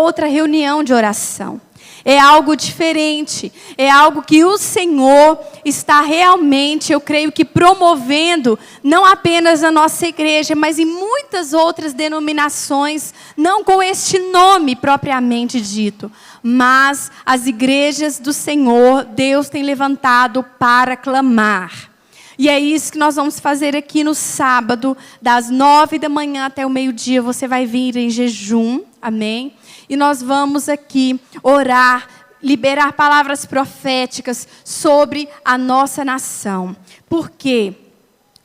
outra reunião de oração. É algo diferente, é algo que o Senhor está realmente, eu creio que promovendo, não apenas na nossa igreja, mas em muitas outras denominações, não com este nome propriamente dito, mas as igrejas do Senhor, Deus tem levantado para clamar. E é isso que nós vamos fazer aqui no sábado, das 9 da manhã até o meio-dia, você vai vir em jejum, amém? E nós vamos aqui orar, liberar palavras proféticas sobre a nossa nação. Por quê?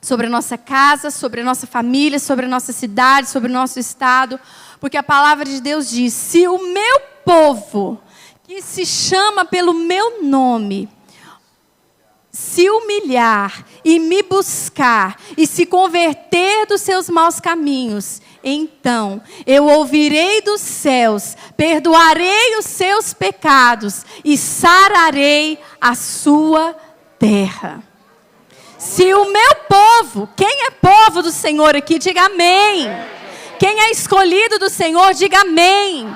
Sobre a nossa casa, sobre a nossa família, sobre a nossa cidade, sobre o nosso estado. Porque a palavra de Deus diz: se o meu povo, que se chama pelo meu nome, se humilhar e me buscar e se converter dos seus maus caminhos, então eu ouvirei dos céus, perdoarei os seus pecados e sararei a sua terra. Se o meu povo, quem é povo do Senhor aqui, diga amém. Quem é escolhido do Senhor, diga amém.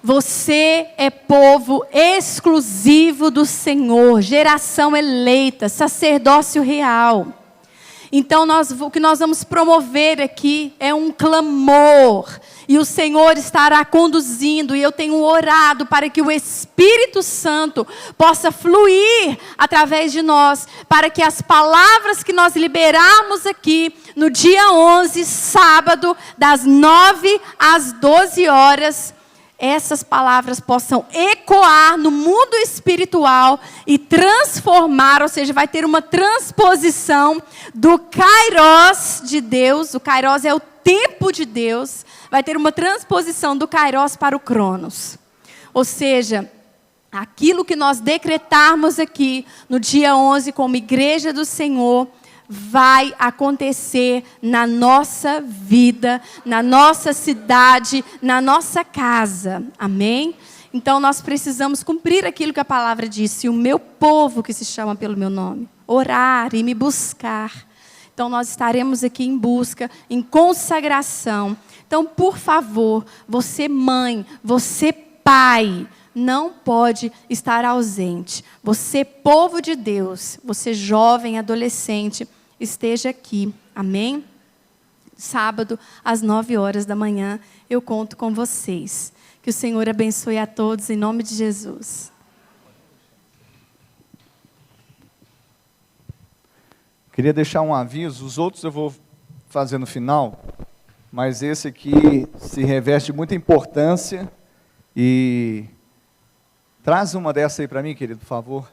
Você é povo exclusivo do Senhor, geração eleita, sacerdócio real. Então, o que nós vamos promover aqui é um clamor. E o Senhor estará conduzindo. E eu tenho orado para que o Espírito Santo possa fluir através de nós. Para que as palavras que nós liberarmos aqui no dia 11, sábado, das 9 às 12 horas, essas palavras possam ecoar no mundo espiritual e transformar, ou seja, vai ter uma transposição do Kairos de Deus. O Kairos é o tempo de Deus. Vai ter uma transposição do Kairos para o Cronos. Ou seja, aquilo que nós decretarmos aqui no dia 11 como igreja do Senhor, vai acontecer na nossa vida, na nossa cidade, na nossa casa. Amém? Então nós precisamos cumprir aquilo que a palavra disse. O meu povo que se chama pelo meu nome, orar e me buscar. Então nós estaremos aqui em busca, em consagração. Então, por favor, você mãe, você pai, não pode estar ausente. Você, povo de Deus, você jovem, adolescente, esteja aqui. Amém? Sábado, às 9 horas da manhã, eu conto com vocês. Que o Senhor abençoe a todos, em nome de Jesus. Queria deixar um aviso, os outros eu vou fazer no final, mas esse aqui se reveste de muita importância. E traz uma dessa aí para mim, querido, por favor.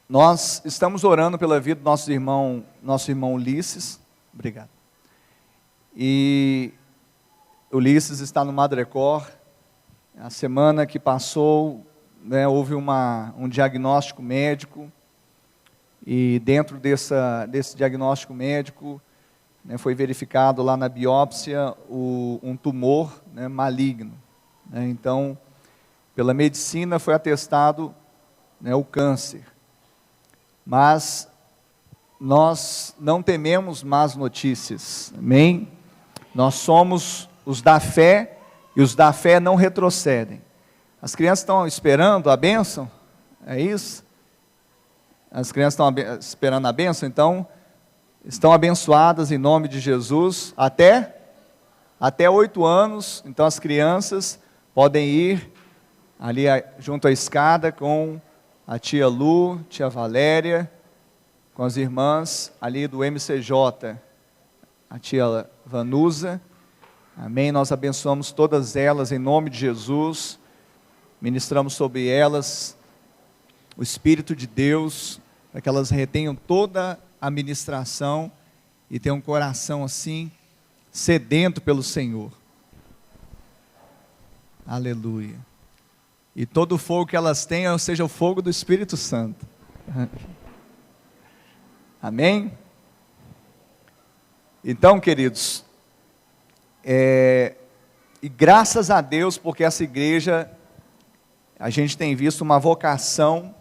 Nós estamos orando pela vida do nosso irmão Ulisses. Obrigado. E Ulisses está no Madrecor. A semana que passou, houve um diagnóstico médico. E dentro desse diagnóstico médico, foi verificado lá na biópsia um tumor maligno. Então, pela medicina foi atestado o câncer. Mas nós não tememos más notícias, amém? Nós somos os da fé, e os da fé não retrocedem. As crianças estão esperando a bênção, é isso? As crianças estão esperando a bênção, então, estão abençoadas em nome de Jesus, até 8 anos, então as crianças podem ir ali junto à escada com a tia Lu, tia Valéria, com as irmãs ali do MCJ, a tia Vanusa, amém? Nós abençoamos todas elas em nome de Jesus, ministramos sobre elas o Espírito de Deus, para que elas retenham toda a ministração e tenham um coração assim, sedento pelo Senhor. Aleluia. E todo o fogo que elas tenham seja o fogo do Espírito Santo. Amém? Então, queridos, e graças a Deus, porque essa igreja, a gente tem visto uma vocação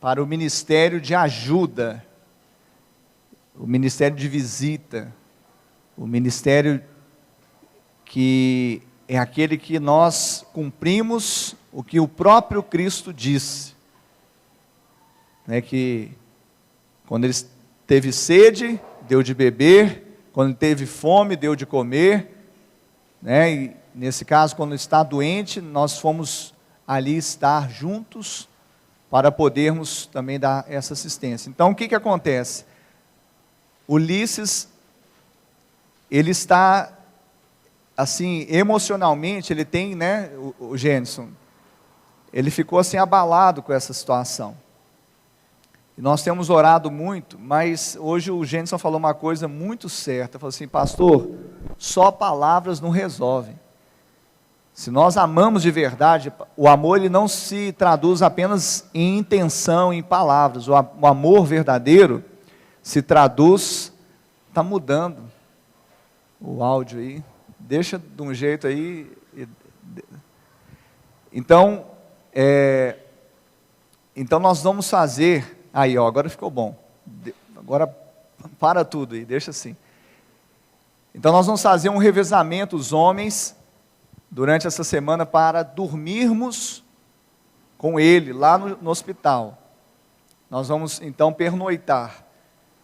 para o ministério de ajuda, o ministério de visita, o ministério que é aquele que nós cumprimos o que o próprio Cristo disse, né, que quando ele teve sede, deu de beber, quando ele teve fome, deu de comer, né, e nesse caso, quando está doente, nós fomos ali estar juntos para podermos também dar essa assistência. Então, o que acontece? Ulisses, ele está, assim, emocionalmente, ele tem, né, o Gênison, ele ficou assim abalado com essa situação. E nós temos orado muito, mas hoje o Gênison falou uma coisa muito certa, falou assim: pastor, só palavras não resolvem. Se nós amamos de verdade, o amor ele não se traduz apenas em intenção, em palavras. O amor verdadeiro se traduz, está mudando o áudio aí, deixa de um jeito aí. Então nós vamos fazer, aí ó, agora ficou bom, agora para tudo aí, deixa assim. Então nós vamos fazer um revezamento, os homens, durante essa semana, para dormirmos com ele lá no hospital. Nós vamos então pernoitar.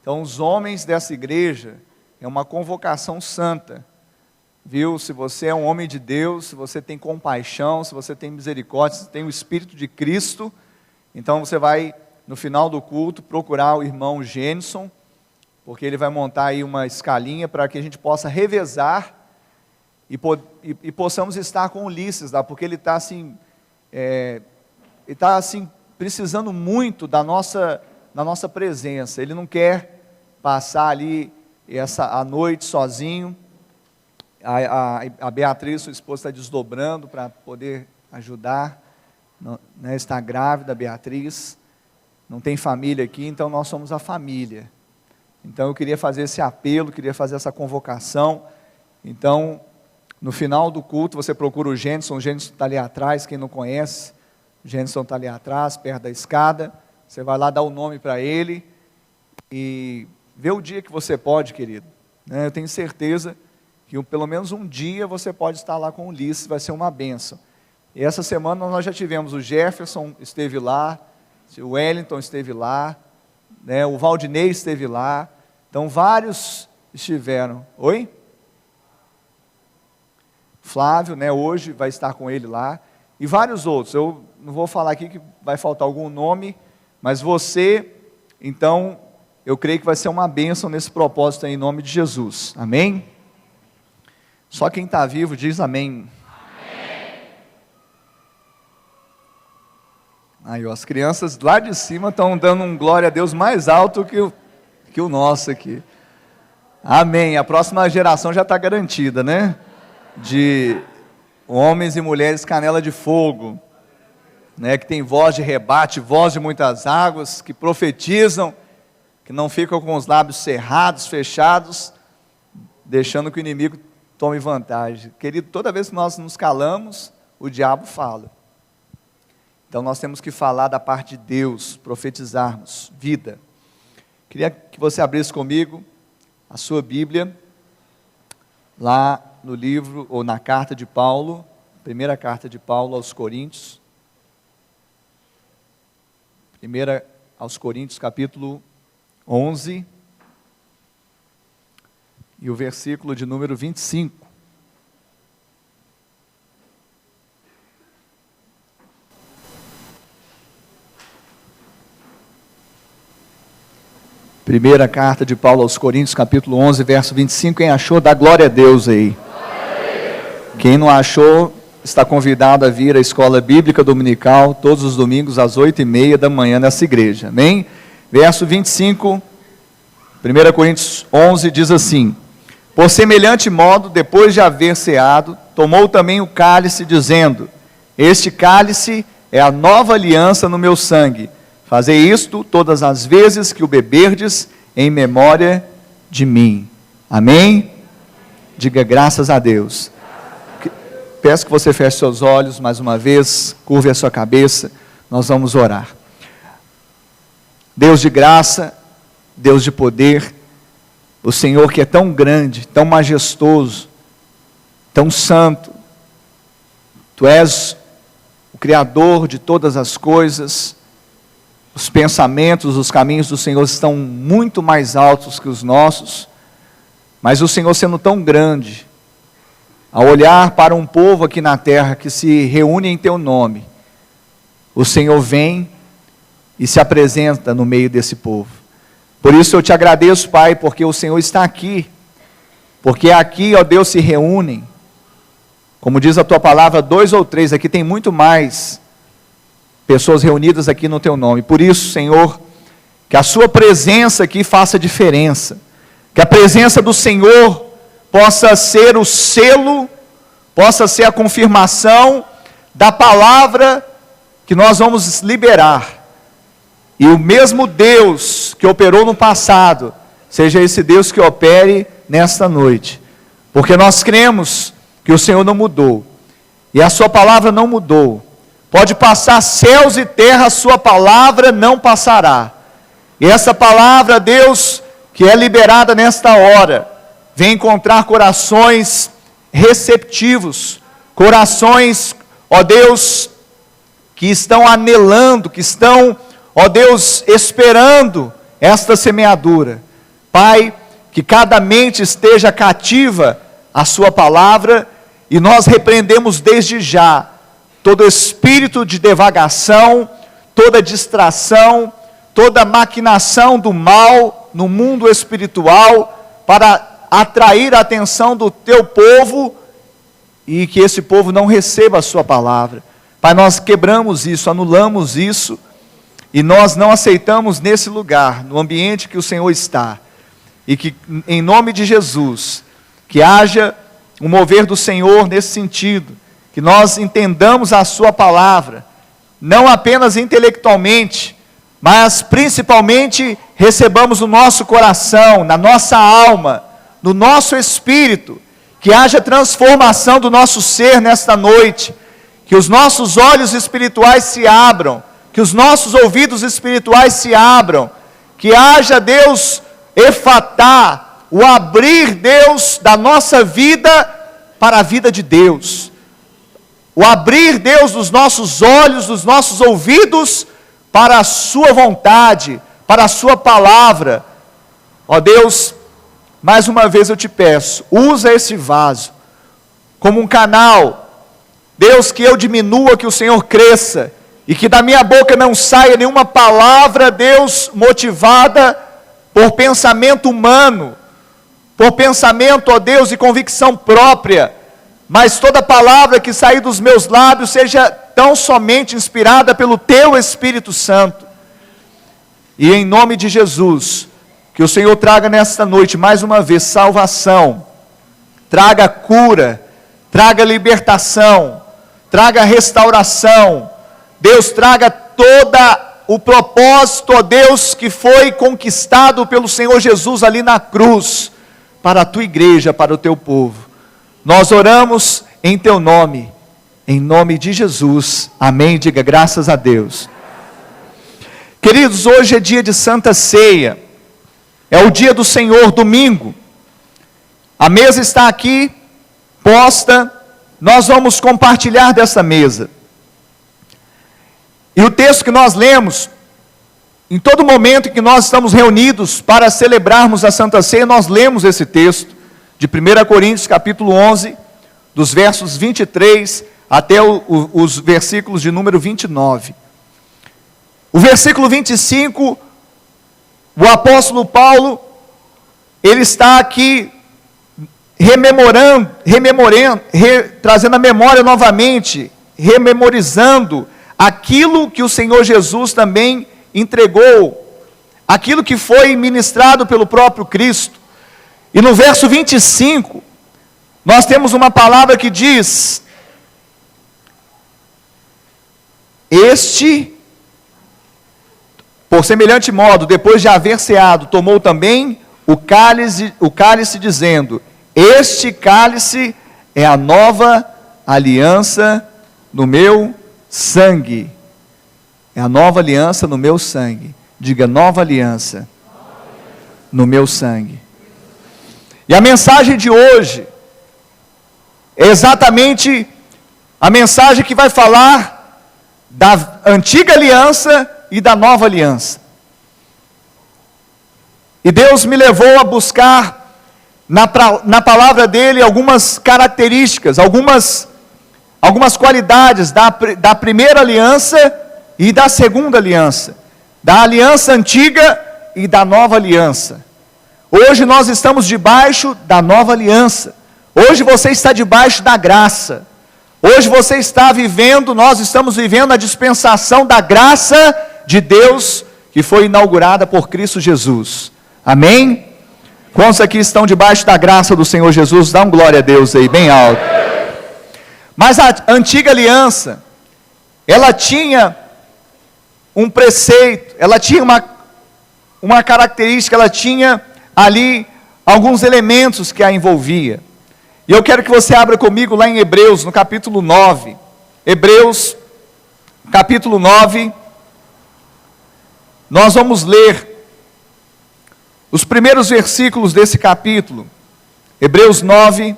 Então os homens dessa igreja, é uma convocação santa, viu? Se você é um homem de Deus, se você tem compaixão, se você tem misericórdia, se tem o Espírito de Cristo, então você vai, no final do culto, procurar o irmão Gênison, porque ele vai montar aí uma escalinha para que a gente possa revezar e possamos estar com Ulisses lá, porque ele está assim, precisando muito da nossa presença. Ele não quer passar ali a noite sozinho. A Beatriz, sua esposa, está desdobrando para poder ajudar, né? Está grávida, a Beatriz, não tem família aqui, então nós somos a família. Então eu queria fazer esse apelo, queria fazer essa convocação. Então, no final do culto, você procura o Gênison está ali atrás, quem não conhece, o Gênison está ali atrás, perto da escada, você vai lá dar o nome para ele, e vê o dia que você pode, querido, né? Eu tenho certeza que pelo menos um dia você pode estar lá com o Ulisses, vai ser uma bênção. E essa semana nós já tivemos, o Jefferson esteve lá, o Wellington esteve lá, né? O Valdinei esteve lá, então vários estiveram. Oi? Flávio, né, hoje vai estar com ele lá, e vários outros. Eu não vou falar aqui que vai faltar algum nome, mas você, então, eu creio que vai ser uma bênção nesse propósito aí, em nome de Jesus, amém? Só quem está vivo diz amém. Amém. Aí ó, as crianças lá de cima estão dando um glória a Deus mais alto que o nosso aqui. Amém, a próxima geração já está garantida, né? De homens e mulheres canela de fogo, né, que tem voz de rebate, voz de muitas águas, que profetizam, que não ficam com os lábios cerrados, fechados, deixando que o inimigo tome vantagem. Querido, toda vez que nós nos calamos, o diabo fala. Então nós temos que falar da parte de Deus, profetizarmos vida. Queria que você abrisse comigo a sua Bíblia, lá no livro, ou na carta de Paulo, primeira carta de Paulo aos Coríntios, primeira aos Coríntios, capítulo 11, e o versículo de número 25. Primeira carta de Paulo aos Coríntios, capítulo 11, verso 25, quem achou, dá glória a Deus aí. Quem não achou, está convidado a vir à escola bíblica dominical, todos os domingos, às 8h30 da manhã, nessa igreja, amém? Verso 25, 1 Coríntios 11, diz assim: por semelhante modo, depois de haver ceado, tomou também o cálice, dizendo: este cálice é a nova aliança no meu sangue. Fazei isto todas as vezes que o beberdes, em memória de mim. Amém? Diga graças a Deus. Peço que você feche seus olhos mais uma vez, curve a sua cabeça, nós vamos orar. Deus de graça, Deus de poder, o Senhor que é tão grande, tão majestoso, tão santo. Tu és o Criador de todas as coisas. Os pensamentos, os caminhos do Senhor estão muito mais altos que os nossos. Mas o Senhor, sendo tão grande, ao olhar para um povo aqui na terra que se reúne em teu nome, o Senhor vem e se apresenta no meio desse povo. Por isso eu te agradeço, Pai, porque o Senhor está aqui. Porque aqui, ó Deus, se reúnem, como diz a tua palavra, 2 ou 3, aqui tem muito mais pessoas reunidas aqui no teu nome. Por isso, Senhor, que a sua presença aqui faça diferença. Que a presença do Senhor possa ser o selo, possa ser a confirmação da palavra que nós vamos liberar. E o mesmo Deus que operou no passado, seja esse Deus que opere nesta noite. Porque nós cremos que o Senhor não mudou. E a sua palavra não mudou. Pode passar céus e terra, a sua palavra não passará. E essa palavra, Deus, que é liberada nesta hora, vem encontrar corações receptivos, corações, ó Deus, que estão anelando, que estão, ó Deus, esperando esta semeadura. Pai, que cada mente esteja cativa à sua palavra, e nós repreendemos desde já todo espírito de devagação, toda distração, toda maquinação do mal no mundo espiritual, para atrair a atenção do teu povo, e que esse povo não receba a sua palavra. Pai, nós quebramos isso, anulamos isso, e nós não aceitamos nesse lugar, no ambiente que o Senhor está, e que em nome de Jesus, que haja um mover do Senhor nesse sentido, que nós entendamos a sua palavra, não apenas intelectualmente, mas principalmente recebamos no nosso coração, na nossa alma, no nosso espírito, que haja transformação do nosso ser nesta noite, que os nossos olhos espirituais se abram, que os nossos ouvidos espirituais se abram, que haja, Deus, efatá, o abrir, Deus, da nossa vida para a vida de Deus, o abrir, Deus, dos nossos olhos, dos nossos ouvidos, para a sua vontade, para a sua palavra. Ó Deus, mais uma vez eu te peço, usa esse vaso como um canal, Deus, que eu diminua, que o Senhor cresça, e que da minha boca não saia nenhuma palavra, Deus, motivada por pensamento humano, por pensamento, ó Deus, e convicção própria, mas toda palavra que sair dos meus lábios seja tão somente inspirada pelo teu Espírito Santo. E em nome de Jesus, que o Senhor traga nesta noite, mais uma vez, salvação, traga cura, traga libertação, traga restauração. Deus, traga toda o propósito, ó Deus, que foi conquistado pelo Senhor Jesus ali na cruz, para a tua igreja, para o teu povo. Nós oramos em teu nome, em nome de Jesus, amém, diga graças a Deus. Queridos, hoje é dia de Santa Ceia, é o dia do Senhor, domingo, a mesa está aqui, posta, nós vamos compartilhar dessa mesa, e o texto que nós lemos, em todo momento em que nós estamos reunidos para celebrarmos a Santa Ceia, nós lemos esse texto, de 1 Coríntios capítulo 11, dos versos 23 até os versículos de número 29. O versículo 25, o apóstolo Paulo, ele está aqui trazendo a memória novamente, rememorizando aquilo que o Senhor Jesus também entregou, aquilo que foi ministrado pelo próprio Cristo. E no verso 25, nós temos uma palavra que diz: este, por semelhante modo, depois de haver ceado, tomou também o cálice dizendo: este cálice é a nova aliança no meu sangue. É a nova aliança no meu sangue. Diga, nova aliança no meu sangue. E a mensagem de hoje é exatamente a mensagem que vai falar da antiga aliança e da nova aliança. E Deus me levou a buscar na palavra dele algumas características, algumas qualidades da primeira aliança e da segunda aliança, da aliança antiga e da nova aliança. Hoje nós estamos debaixo da nova aliança. Hoje você está debaixo da graça. Hoje você está vivendo, nós estamos vivendo a dispensação da graça de Deus, que foi inaugurada por Cristo Jesus. Amém? Quantos aqui estão debaixo da graça do Senhor Jesus? Dá um glória a Deus aí, bem alto. Mas a antiga aliança, ela tinha um preceito, ela tinha uma característica, ela tinha ali alguns elementos que a envolvia. E eu quero que você abra comigo lá em Hebreus, no capítulo 9. Hebreus, capítulo 9. Nós vamos ler os primeiros versículos desse capítulo. Hebreus 9.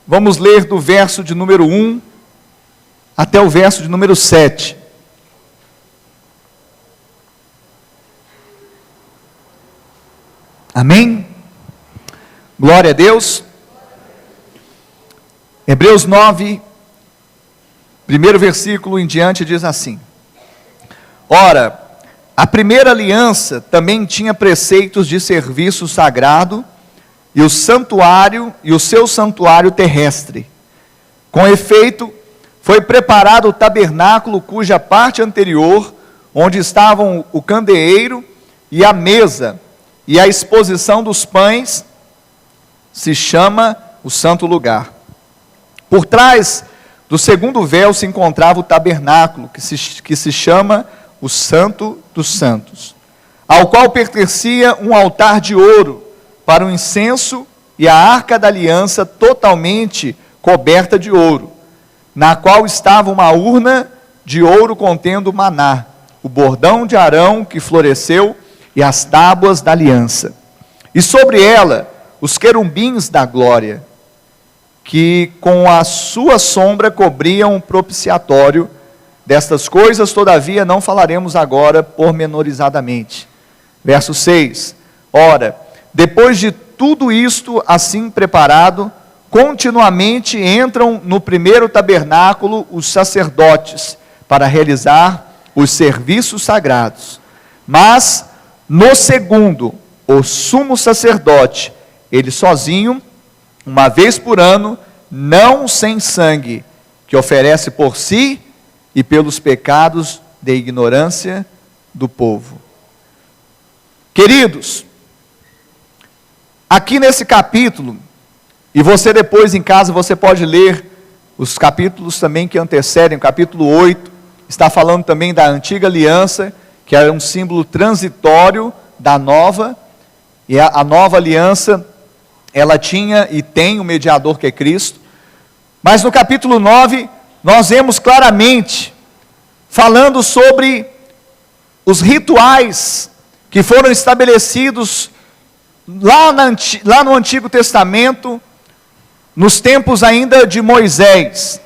Vamos ler do verso de número 1 até o verso de número 7. Amém? Glória a Deus. Hebreus 9, primeiro versículo em diante diz assim: Ora, a primeira aliança também tinha preceitos de serviço sagrado e o santuário e o seu santuário terrestre. Com efeito, foi preparado o tabernáculo cuja parte anterior, onde estavam o candeeiro e a mesa e a exposição dos pães, se chama o santo lugar. Por trás do segundo véu se encontrava o tabernáculo, que se chama o Santo dos Santos, ao qual pertencia um altar de ouro para o incenso e a arca da aliança totalmente coberta de ouro, na qual estava uma urna de ouro contendo maná, o bordão de Arão que floresceu e as tábuas da aliança. E sobre ela os querubins da glória, que com a sua sombra cobriam o propiciatório. Destas coisas, todavia, não falaremos agora pormenorizadamente. Verso 6. Ora, depois de tudo isto assim preparado, continuamente entram no primeiro tabernáculo os sacerdotes, para realizar os serviços sagrados. Mas, no segundo, o sumo sacerdote, ele sozinho, uma vez por ano, não sem sangue, que oferece por si e pelos pecados de ignorância do povo. Queridos, aqui nesse capítulo, e você depois em casa, você pode ler os capítulos também que antecedem, o capítulo 8, está falando também da antiga aliança, que era um símbolo transitório da nova, e a nova aliança, ela tinha e tem um mediador que é Cristo. Mas no capítulo 9, nós vemos claramente, falando sobre os rituais que foram estabelecidos lá no Antigo Testamento, nos tempos ainda de Moisés.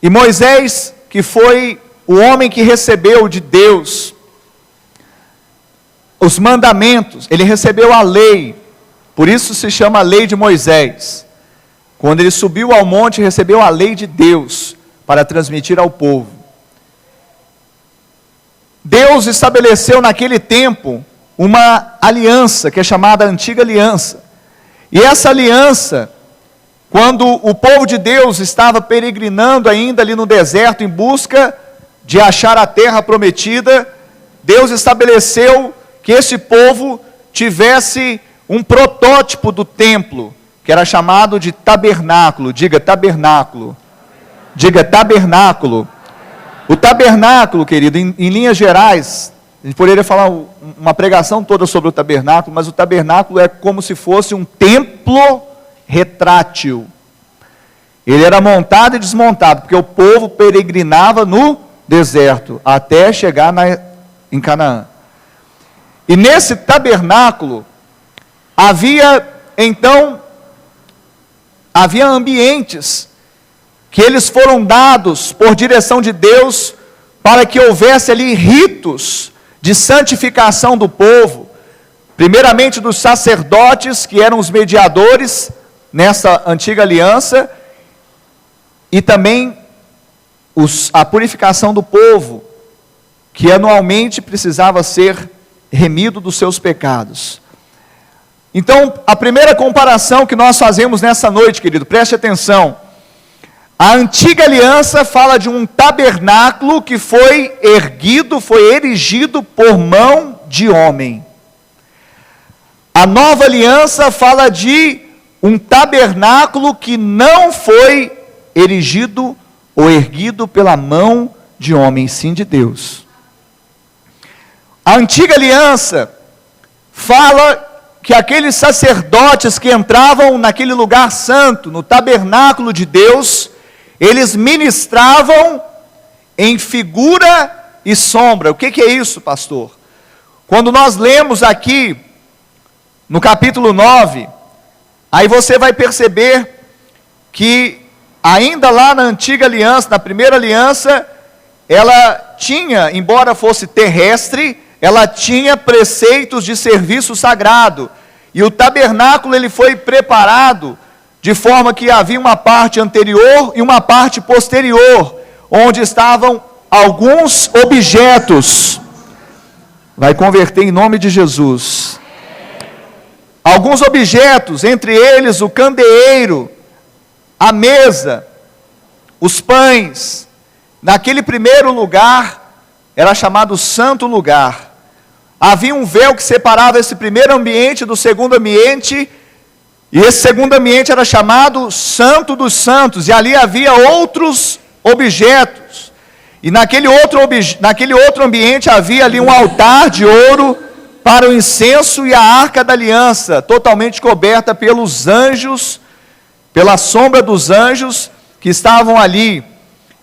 E Moisés, que foi o homem que recebeu de Deus os mandamentos, ele recebeu a lei, por isso se chama a lei de Moisés. Quando ele subiu ao monte, recebeu a lei de Deus para transmitir ao povo. Deus estabeleceu naquele tempo uma aliança, que é chamada Antiga Aliança. E essa aliança, quando o povo de Deus estava peregrinando ainda ali no deserto, em busca de achar a terra prometida, Deus estabeleceu que esse povo tivesse um protótipo do templo, que era chamado de tabernáculo. Diga tabernáculo. Diga tabernáculo. O tabernáculo, querido, em linhas gerais, a gente poderia falar uma pregação toda sobre o tabernáculo, mas o tabernáculo é como se fosse um templo retrátil. Ele era montado e desmontado, porque o povo peregrinava no deserto, até chegar em Canaã. E nesse tabernáculo, havia então havia ambientes que eles foram dados por direção de Deus para que houvesse ali ritos de santificação do povo, primeiramente dos sacerdotes, que eram os mediadores nessa antiga aliança, e também a purificação do povo, que anualmente precisava ser remido dos seus pecados. Então, a primeira comparação que nós fazemos nessa noite, querido, preste atenção. A antiga aliança fala de um tabernáculo que foi erguido, foi erigido por mão de homem. A nova aliança fala de um tabernáculo que não foi erigido ou erguido pela mão de homem, sim de Deus. A antiga aliança fala que aqueles sacerdotes que entravam naquele lugar santo, no tabernáculo de Deus, eles ministravam em figura e sombra. O que é isso, pastor? Quando nós lemos aqui, no capítulo 9, aí você vai perceber que ainda lá na antiga aliança, na primeira aliança, ela tinha, embora fosse terrestre, ela tinha preceitos de serviço sagrado, e o tabernáculo ele foi preparado de forma que havia uma parte anterior e uma parte posterior, onde estavam alguns objetos. Vai converter em nome de Jesus. Alguns objetos, entre eles o candeeiro, a mesa, os pães. Naquele primeiro lugar, era chamado santo lugar. Havia um véu que separava esse primeiro ambiente do segundo ambiente, e esse segundo ambiente era chamado Santo dos Santos, e ali havia outros objetos. E naquele outro ambiente havia ali um altar de ouro para o incenso e a arca da aliança, totalmente coberta pelos anjos, pela sombra dos anjos que estavam ali.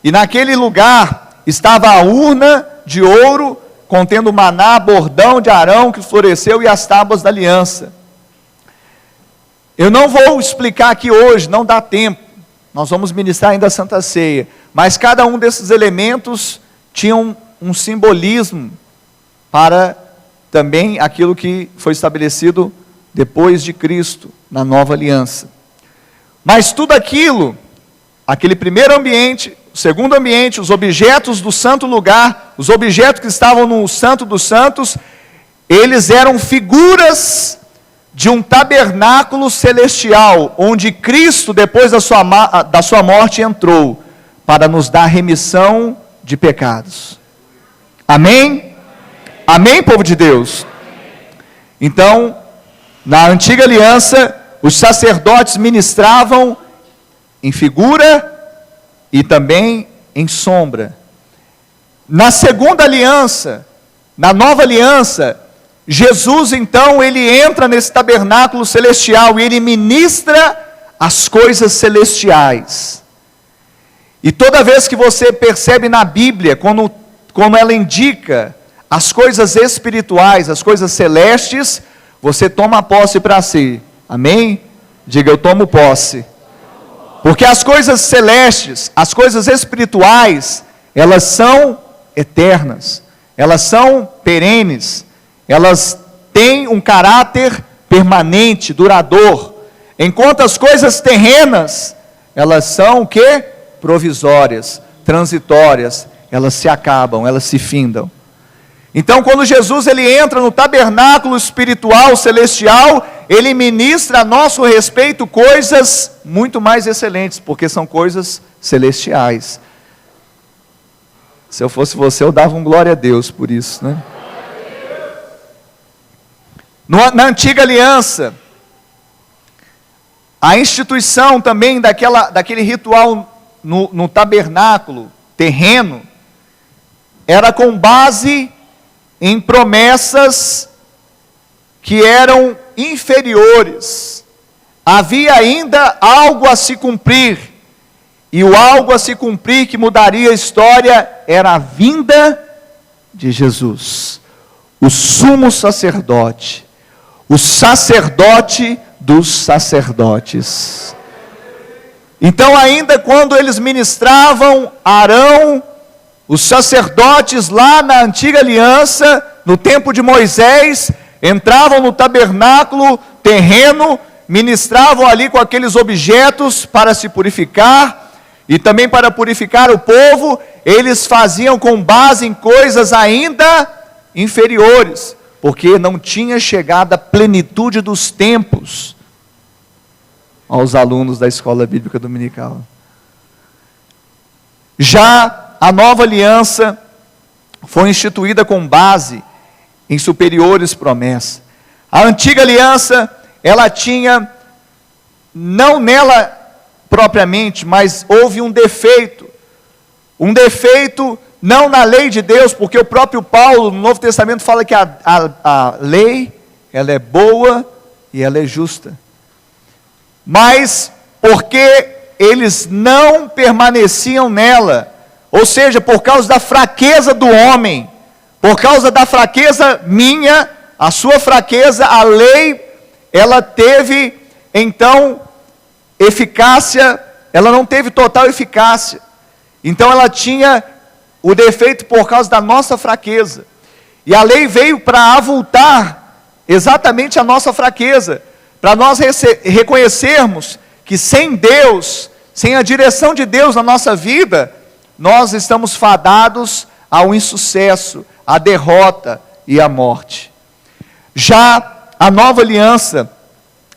E naquele lugar estava a urna de ouro, contendo o maná, bordão de Arão que floresceu e as tábuas da aliança. Eu não vou explicar aqui hoje, não dá tempo, nós vamos ministrar ainda a Santa Ceia, mas cada um desses elementos tinha um simbolismo para também aquilo que foi estabelecido depois de Cristo, na nova aliança. Mas tudo aquilo, aquele primeiro ambiente, o segundo ambiente, os objetos do santo lugar, os objetos que estavam no Santo dos Santos, eles eram figuras de um tabernáculo celestial, onde Cristo, depois da sua morte, entrou, para nos dar remissão de pecados. Amém? Amém, povo de Deus? Então, na antiga aliança, os sacerdotes ministravam em figura e também em sombra. Na segunda aliança, na nova aliança, Jesus então, ele entra nesse tabernáculo celestial e ele ministra as coisas celestiais. E toda vez que você percebe na Bíblia, quando ela indica as coisas espirituais, as coisas celestes, você toma posse para si. Amém? Diga, eu tomo posse. Porque as coisas celestes, as coisas espirituais, elas são eternas, elas são perenes, elas têm um caráter permanente, duradouro. Enquanto as coisas terrenas, elas são o quê? Provisórias, transitórias, elas se acabam, elas se findam. Então, quando Jesus ele entra no tabernáculo espiritual celestial, ele ministra a nosso respeito coisas muito mais excelentes, porque são coisas celestiais. Se eu fosse você, eu dava um glória a Deus por isso, né? Na antiga aliança, a instituição também daquele ritual no tabernáculo terreno, era com base em promessas que eram inferiores. Havia ainda algo a se cumprir, e o algo a se cumprir que mudaria a história era a vinda de Jesus, o sumo sacerdote, o sacerdote dos sacerdotes. Então, ainda quando eles ministravam, Arão, os sacerdotes lá na antiga aliança, no tempo de Moisés, entravam no tabernáculo terreno, ministravam ali com aqueles objetos para se purificar, e também para purificar o povo. Eles faziam com base em coisas ainda inferiores, porque não tinha chegado a plenitude dos tempos aos alunos da escola bíblica dominical. Já a nova aliança foi instituída com base em superiores promessas. A antiga aliança, ela tinha, não nela propriamente, mas houve um defeito não na lei de Deus, porque o próprio Paulo no Novo Testamento fala que a lei, ela é boa e ela é justa, mas porque eles não permaneciam nela, ou seja, por causa da fraqueza do homem, por causa da fraqueza minha, a sua fraqueza, a lei, ela teve, então, eficácia, ela não teve total eficácia, então ela tinha o defeito por causa da nossa fraqueza, e a lei veio para avultar exatamente a nossa fraqueza, para nós reconhecermos que sem Deus, sem a direção de Deus na nossa vida, nós estamos fadados ao insucesso, à derrota e à morte. Já a nova aliança,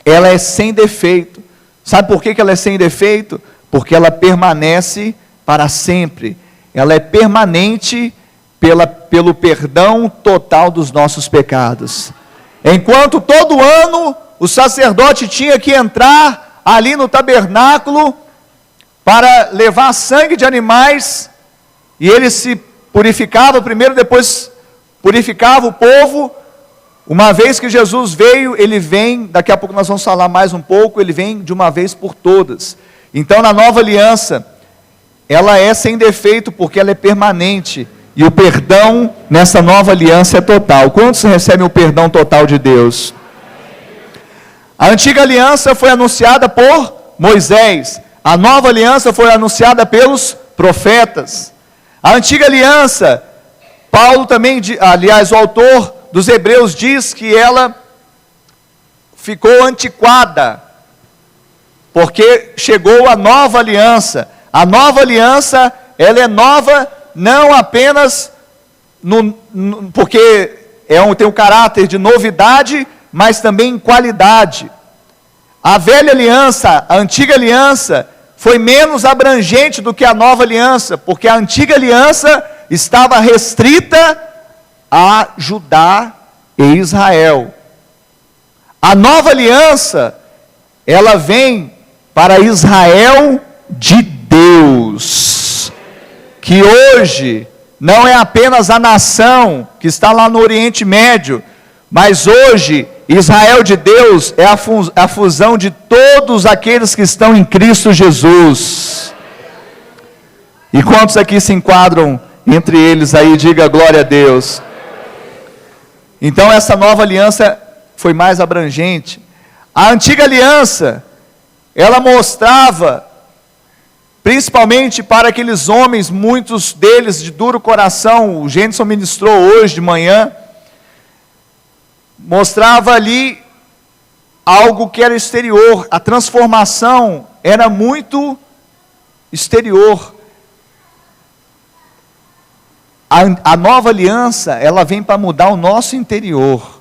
ela é sem defeito. Sabe por que ela é sem defeito? Porque ela permanece para sempre. Ela é permanente pelo perdão total dos nossos pecados. Enquanto todo ano o sacerdote tinha que entrar ali no tabernáculo para levar sangue de animais, e ele se purificava primeiro, depois purificava o povo. Uma vez que Jesus veio, ele vem, daqui a pouco nós vamos falar mais um pouco, ele vem de uma vez por todas. Então na nova aliança, ela é sem defeito, porque ela é permanente, e o perdão nessa nova aliança é total. Quantos recebem o perdão total de Deus? A antiga aliança foi anunciada por Moisés, a nova aliança foi anunciada pelos profetas. A antiga aliança, Paulo também, aliás, o autor dos Hebreus diz que ela ficou antiquada, porque chegou a nova aliança. A nova aliança, ela é nova não apenas porque tem um caráter de novidade, mas também em qualidade. A velha aliança, a antiga aliança, foi menos abrangente do que a nova aliança, porque a antiga aliança estava restrita a Judá e Israel. A nova aliança, ela vem para Israel de Deus, que hoje não é apenas a nação que está lá no Oriente Médio, mas hoje Israel de Deus é a fusão de todos aqueles que estão em Cristo Jesus. E quantos aqui se enquadram entre eles aí? Diga glória a Deus. Então essa nova aliança foi mais abrangente. A antiga aliança, ela mostrava, principalmente para aqueles homens, muitos deles de duro coração, o Gênesis ministrou hoje de manhã, mostrava ali algo que era exterior, a transformação era muito exterior. A nova aliança, ela vem para mudar o nosso interior.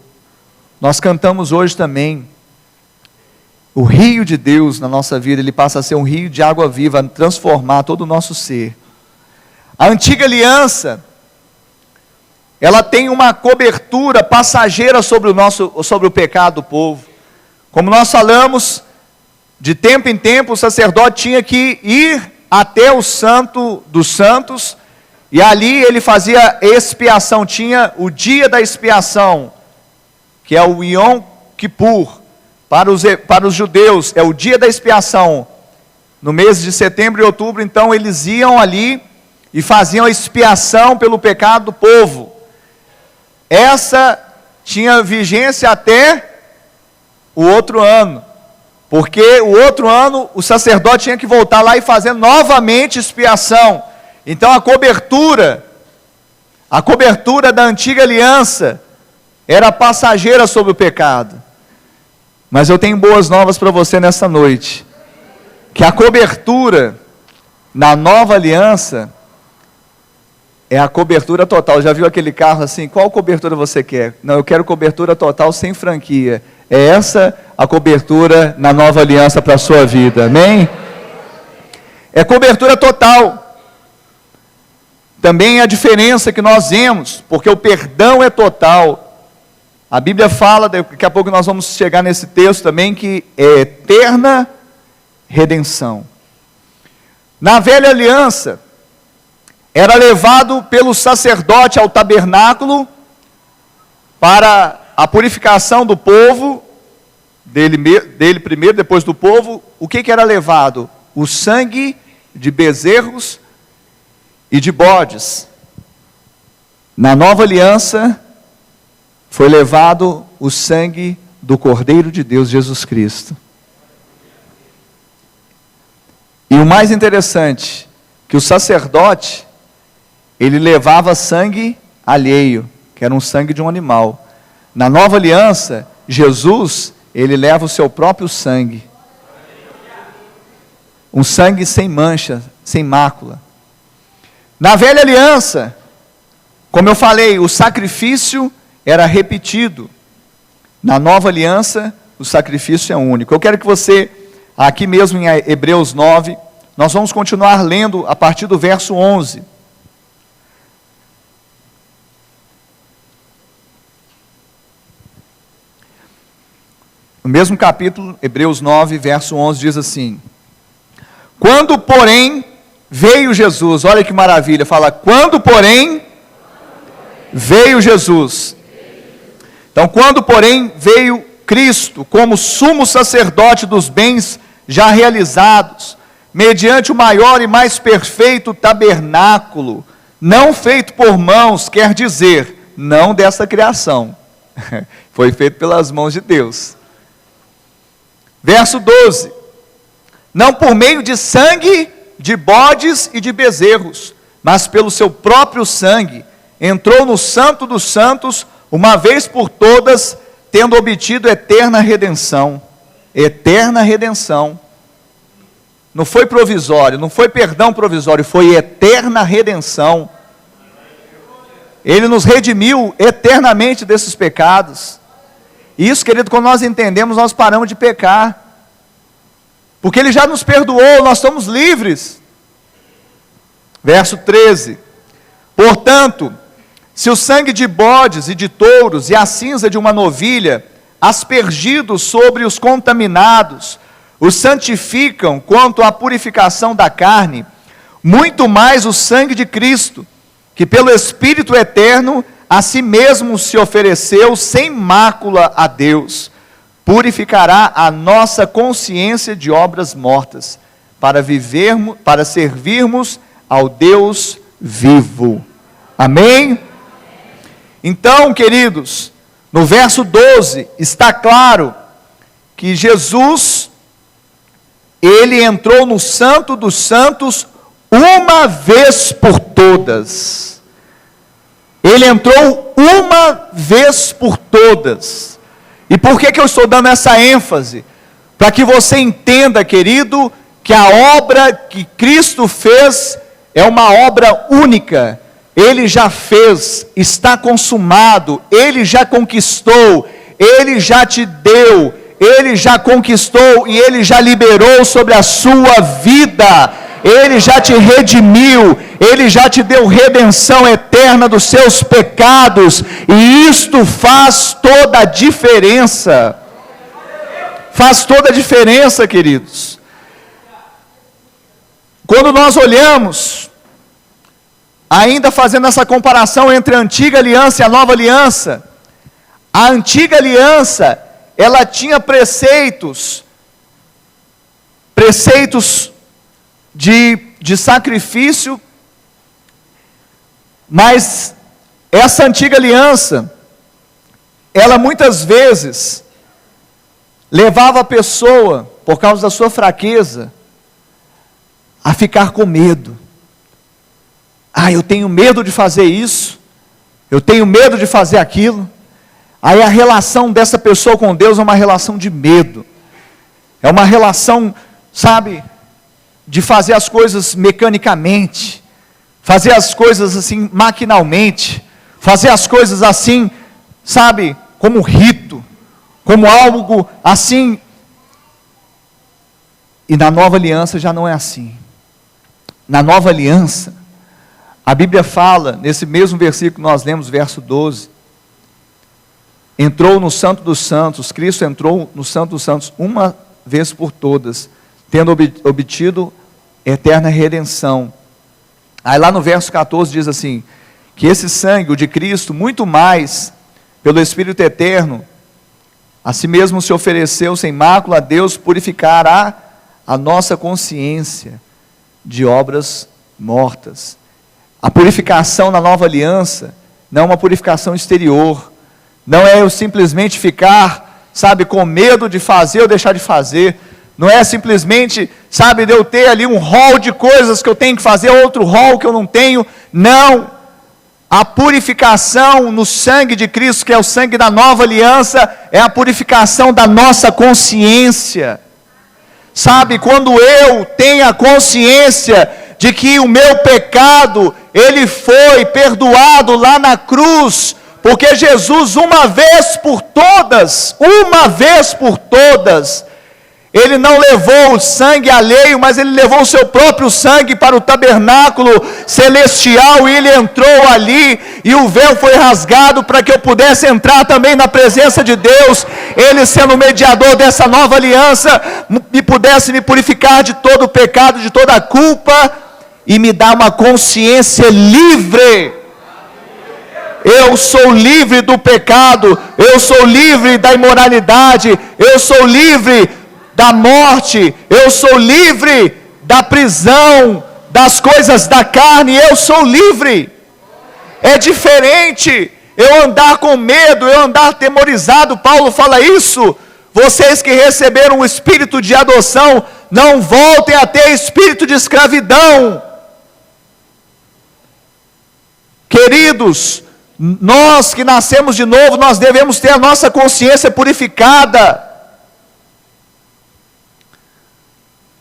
Nós cantamos hoje também, o rio de Deus na nossa vida, ele passa a ser um rio de água viva, a transformar todo o nosso ser. A antiga aliança, ela tem uma cobertura passageira sobre o pecado do povo. Como nós falamos, de tempo em tempo o sacerdote tinha que ir até o Santo dos Santos, e ali ele fazia expiação. Tinha o dia da expiação, que é o Yom Kippur, para os judeus, é o dia da expiação. No mês de setembro e outubro, então eles iam ali e faziam a expiação pelo pecado do povo. Essa tinha vigência até o outro ano. Porque o outro ano o sacerdote tinha que voltar lá e fazer novamente expiação. Então a cobertura da antiga aliança era passageira sobre o pecado. Mas eu tenho boas novas para você nessa noite. Que a cobertura na nova aliança é a cobertura total. Já viu aquele carro assim? Qual cobertura você quer? Não, eu quero cobertura total sem franquia. É essa a cobertura na nova aliança para a sua vida. Amém? É cobertura total. Também a diferença que nós vemos, porque o perdão é total. A Bíblia fala, daqui a pouco nós vamos chegar nesse texto também, que é eterna redenção. Na velha aliança, era levado pelo sacerdote ao tabernáculo para a purificação do povo, dele primeiro, depois do povo. O que era levado? O sangue de bezerros e de bodes. Na nova aliança, foi levado o sangue do Cordeiro de Deus, Jesus Cristo. E o mais interessante, que o sacerdote, ele levava sangue alheio, que era um sangue de um animal. Na nova aliança, Jesus, ele leva o seu próprio sangue. Um sangue sem mancha, sem mácula. Na velha aliança, como eu falei, o sacrifício era repetido. Na nova aliança, o sacrifício é único. Eu quero que você, aqui mesmo em Hebreus 9, nós vamos continuar lendo a partir do verso 11. No mesmo capítulo, Hebreus 9, verso 11, diz assim: quando, porém, veio Jesus, olha que maravilha, fala, quando, porém, veio Jesus. Então, quando, porém, veio Cristo como sumo sacerdote dos bens já realizados, mediante o maior e mais perfeito tabernáculo, não feito por mãos, quer dizer, não dessa criação, foi feito pelas mãos de Deus. Verso 12, não por meio de sangue de bodes e de bezerros, mas pelo seu próprio sangue, entrou no santo dos santos, uma vez por todas, tendo obtido eterna redenção. Eterna redenção. Não foi provisório, não foi perdão provisório, foi eterna redenção. Ele nos redimiu eternamente desses pecados. E isso, querido, quando nós entendemos, nós paramos de pecar. Porque Ele já nos perdoou, nós somos livres. Verso 13. Portanto, se o sangue de bodes e de touros e a cinza de uma novilha, aspergidos sobre os contaminados, os santificam quanto à purificação da carne, muito mais o sangue de Cristo, que pelo Espírito eterno, a si mesmo se ofereceu sem mácula a Deus, purificará a nossa consciência de obras mortas, para servirmos ao Deus vivo. Amém? Então, queridos, no verso 12, está claro que Jesus, Ele entrou no Santo dos Santos uma vez por todas. Ele entrou uma vez por todas. E por que eu estou dando essa ênfase? Para que você entenda, querido, que a obra que Cristo fez é uma obra única. Ele já fez, está consumado, Ele já conquistou, Ele já te deu, Ele já conquistou e Ele já liberou sobre a sua vida. Ele já te redimiu, Ele já te deu redenção eterna dos seus pecados, e isto faz toda a diferença. Faz toda a diferença, queridos. Quando nós olhamos, ainda fazendo essa comparação entre a antiga aliança e a nova aliança, a antiga aliança, ela tinha preceitos de sacrifício, mas essa antiga aliança, ela muitas vezes levava a pessoa por causa da sua fraqueza, a ficar com medo. Eu tenho medo de fazer isso, eu tenho medo de fazer aquilo. Aí a relação dessa pessoa com Deus é uma relação de medo, é uma relação, sabe, de fazer as coisas mecanicamente, fazer as coisas assim maquinalmente, fazer as coisas assim, sabe, como rito, como algo assim. E na nova aliança já não é assim. Na nova aliança, a Bíblia fala, nesse mesmo versículo que nós lemos, verso 12, entrou no Santo dos Santos, Cristo entrou no Santo dos Santos uma vez por todas, tendo obtido eterna redenção. Aí lá no verso 14 diz assim, que esse sangue, o de Cristo, muito mais, pelo Espírito eterno, a si mesmo se ofereceu sem mácula a Deus, purificará a nossa consciência de obras mortas. A purificação na nova aliança não é uma purificação exterior, não é eu simplesmente ficar, sabe, com medo de fazer ou deixar de fazer, não é simplesmente, sabe, de eu ter ali um rol de coisas que eu tenho que fazer, outro rol que eu não tenho. Não, a purificação no sangue de Cristo, que é o sangue da nova aliança, é a purificação da nossa consciência. Sabe, quando eu tenho a consciência de que o meu pecado, ele foi perdoado lá na cruz, porque Jesus uma vez por todas, ele não levou o sangue alheio, mas ele levou o seu próprio sangue para o tabernáculo celestial, e ele entrou ali, e o véu foi rasgado para que eu pudesse entrar também na presença de Deus, ele sendo o mediador dessa nova aliança, e pudesse me purificar de todo o pecado, de toda a culpa, e me dar uma consciência livre. Eu sou livre do pecado, eu sou livre da imoralidade, eu sou livre da morte, eu sou livre da prisão, das coisas da carne, eu sou livre. É diferente eu andar com medo, eu andar atemorizado. Paulo fala isso, vocês que receberam o espírito de adoção, não voltem a ter espírito de escravidão. Queridos, nós que nascemos de novo, nós devemos ter a nossa consciência purificada.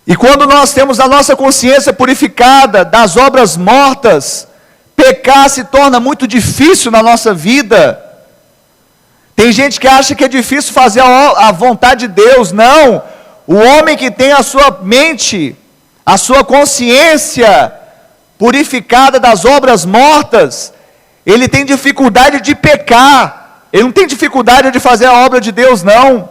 E quando nós temos a nossa consciência purificada das obras mortas, pecar se torna muito difícil na nossa vida. Tem gente que acha que é difícil fazer a vontade de Deus. Não, o homem que tem a sua mente, a sua consciência purificada das obras mortas, ele tem dificuldade de pecar, ele não tem dificuldade de fazer a obra de Deus, não.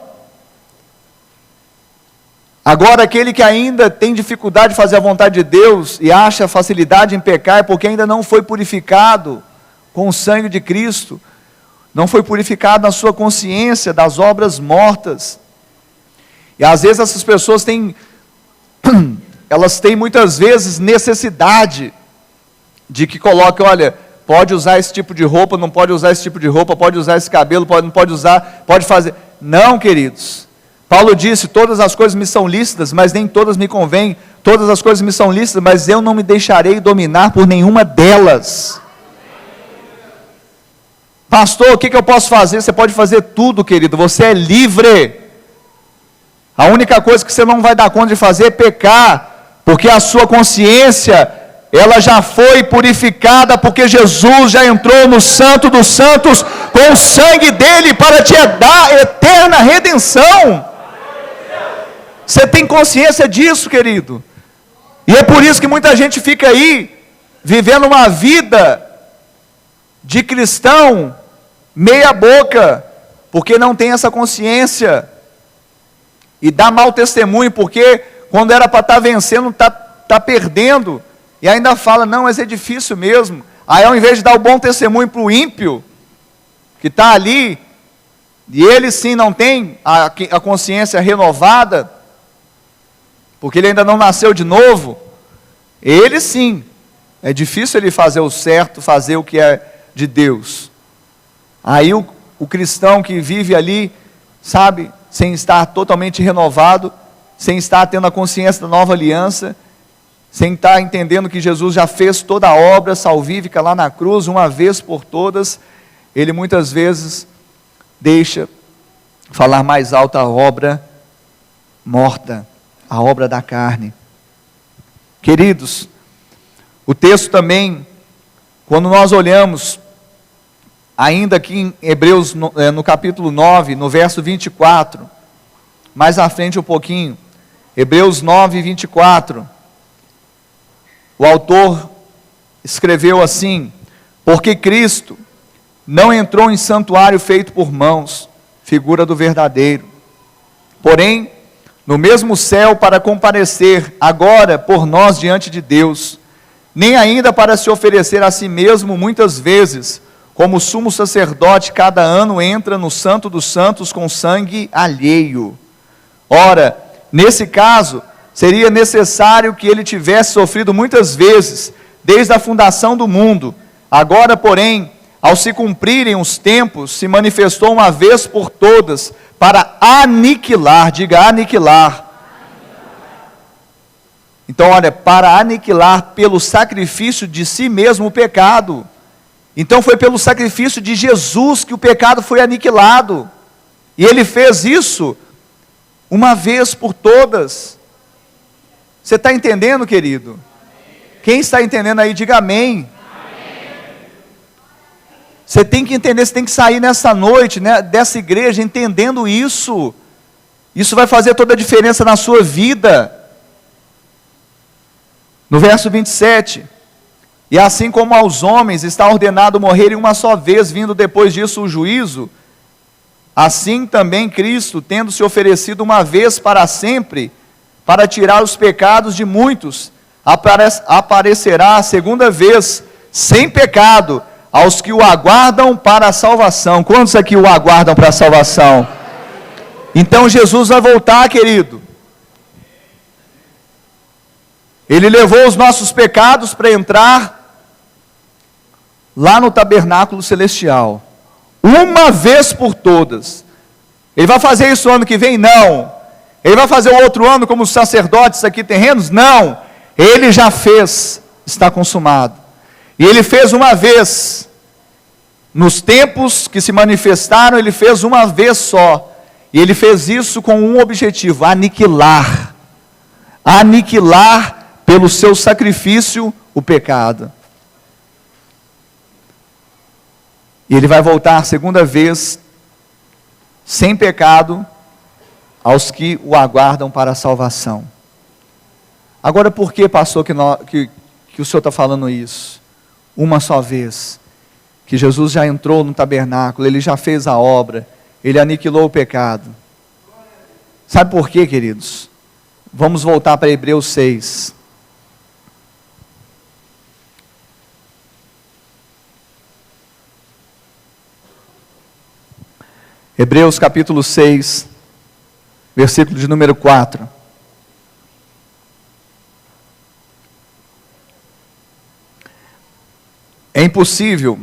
Agora, aquele que ainda tem dificuldade de fazer a vontade de Deus e acha facilidade em pecar, é porque ainda não foi purificado com o sangue de Cristo, não foi purificado na sua consciência das obras mortas. E às vezes essas pessoas elas têm muitas vezes necessidade de que coloquem, olha, pode usar esse tipo de roupa, não pode usar esse tipo de roupa, pode usar esse cabelo, não pode usar, pode fazer. Não, queridos. Paulo disse, todas as coisas me são lícitas, mas nem todas me convêm. Todas as coisas me são lícitas, mas eu não me deixarei dominar por nenhuma delas. Pastor, o que eu posso fazer? Você pode fazer tudo, querido, você é livre. A única coisa que você não vai dar conta de fazer é pecar, porque a sua consciência, ela já foi purificada, porque Jesus já entrou no Santo dos Santos, com o sangue dele, para te dar eterna redenção. Você tem consciência disso, querido? E é por isso que muita gente fica aí, vivendo uma vida de cristão, meia boca, porque não tem essa consciência, e dá mau testemunho, porque quando era para estar vencendo, está perdendo, e ainda fala, não, mas é difícil mesmo. Aí ao invés de dar o bom testemunho para o ímpio, que está ali, e ele sim não tem a consciência renovada, porque ele ainda não nasceu de novo, ele sim, é difícil ele fazer o certo, fazer o que é de Deus. Aí o cristão que vive ali, sabe, sem estar totalmente renovado, sem estar tendo a consciência da nova aliança, sem estar entendendo que Jesus já fez toda a obra salvífica lá na cruz, uma vez por todas, ele muitas vezes deixa falar mais alto a obra morta, a obra da carne. Queridos, o texto também, quando nós olhamos, ainda aqui em Hebreus, no capítulo 9, no verso 24, mais à frente um pouquinho, Hebreus 9, 24, o autor escreveu assim: porque Cristo não entrou em santuário feito por mãos, figura do verdadeiro, porém, no mesmo céu para comparecer agora por nós diante de Deus, nem ainda para se oferecer a si mesmo muitas vezes, como sumo sacerdote cada ano entra no santo dos santos com sangue alheio. Ora, nesse caso, seria necessário que ele tivesse sofrido muitas vezes, desde a fundação do mundo. Agora, porém, ao se cumprirem os tempos, se manifestou uma vez por todas, para aniquilar, diga aniquilar. Então, olha, para aniquilar pelo sacrifício de si mesmo o pecado. Então foi pelo sacrifício de Jesus que o pecado foi aniquilado. E ele fez isso uma vez por todas. Você está entendendo, querido? Quem está entendendo aí, diga amém. Você tem que entender, você tem que sair nessa noite, né, dessa igreja, entendendo isso. Isso vai fazer toda a diferença na sua vida. No verso 27, e assim como aos homens está ordenado morrerem uma só vez, vindo depois disso o juízo, assim também Cristo, tendo se oferecido uma vez para sempre, para tirar os pecados de muitos, aparecerá a segunda vez, sem pecado, aos que o aguardam para a salvação. Quantos aqui o aguardam para a salvação? Então Jesus vai voltar, querido. Ele levou os nossos pecados para entrar lá no tabernáculo celestial, uma vez por todas. Ele vai fazer isso ano que vem? Não. Ele vai fazer o outro ano como os sacerdotes aqui terrenos? Não. Ele já fez, está consumado. E ele fez uma vez, nos tempos que se manifestaram, ele fez uma vez só. E ele fez isso com um objetivo: aniquilar. Aniquilar pelo seu sacrifício o pecado. E ele vai voltar a segunda vez, sem pecado, aos que o aguardam para a salvação. Agora, por que, pastor, que o senhor está falando isso? Uma só vez, que Jesus já entrou no tabernáculo, ele já fez a obra, ele aniquilou o pecado. Sabe por quê, queridos? Vamos voltar para Hebreus 6. Hebreus capítulo 6, versículo de número 4. É impossível,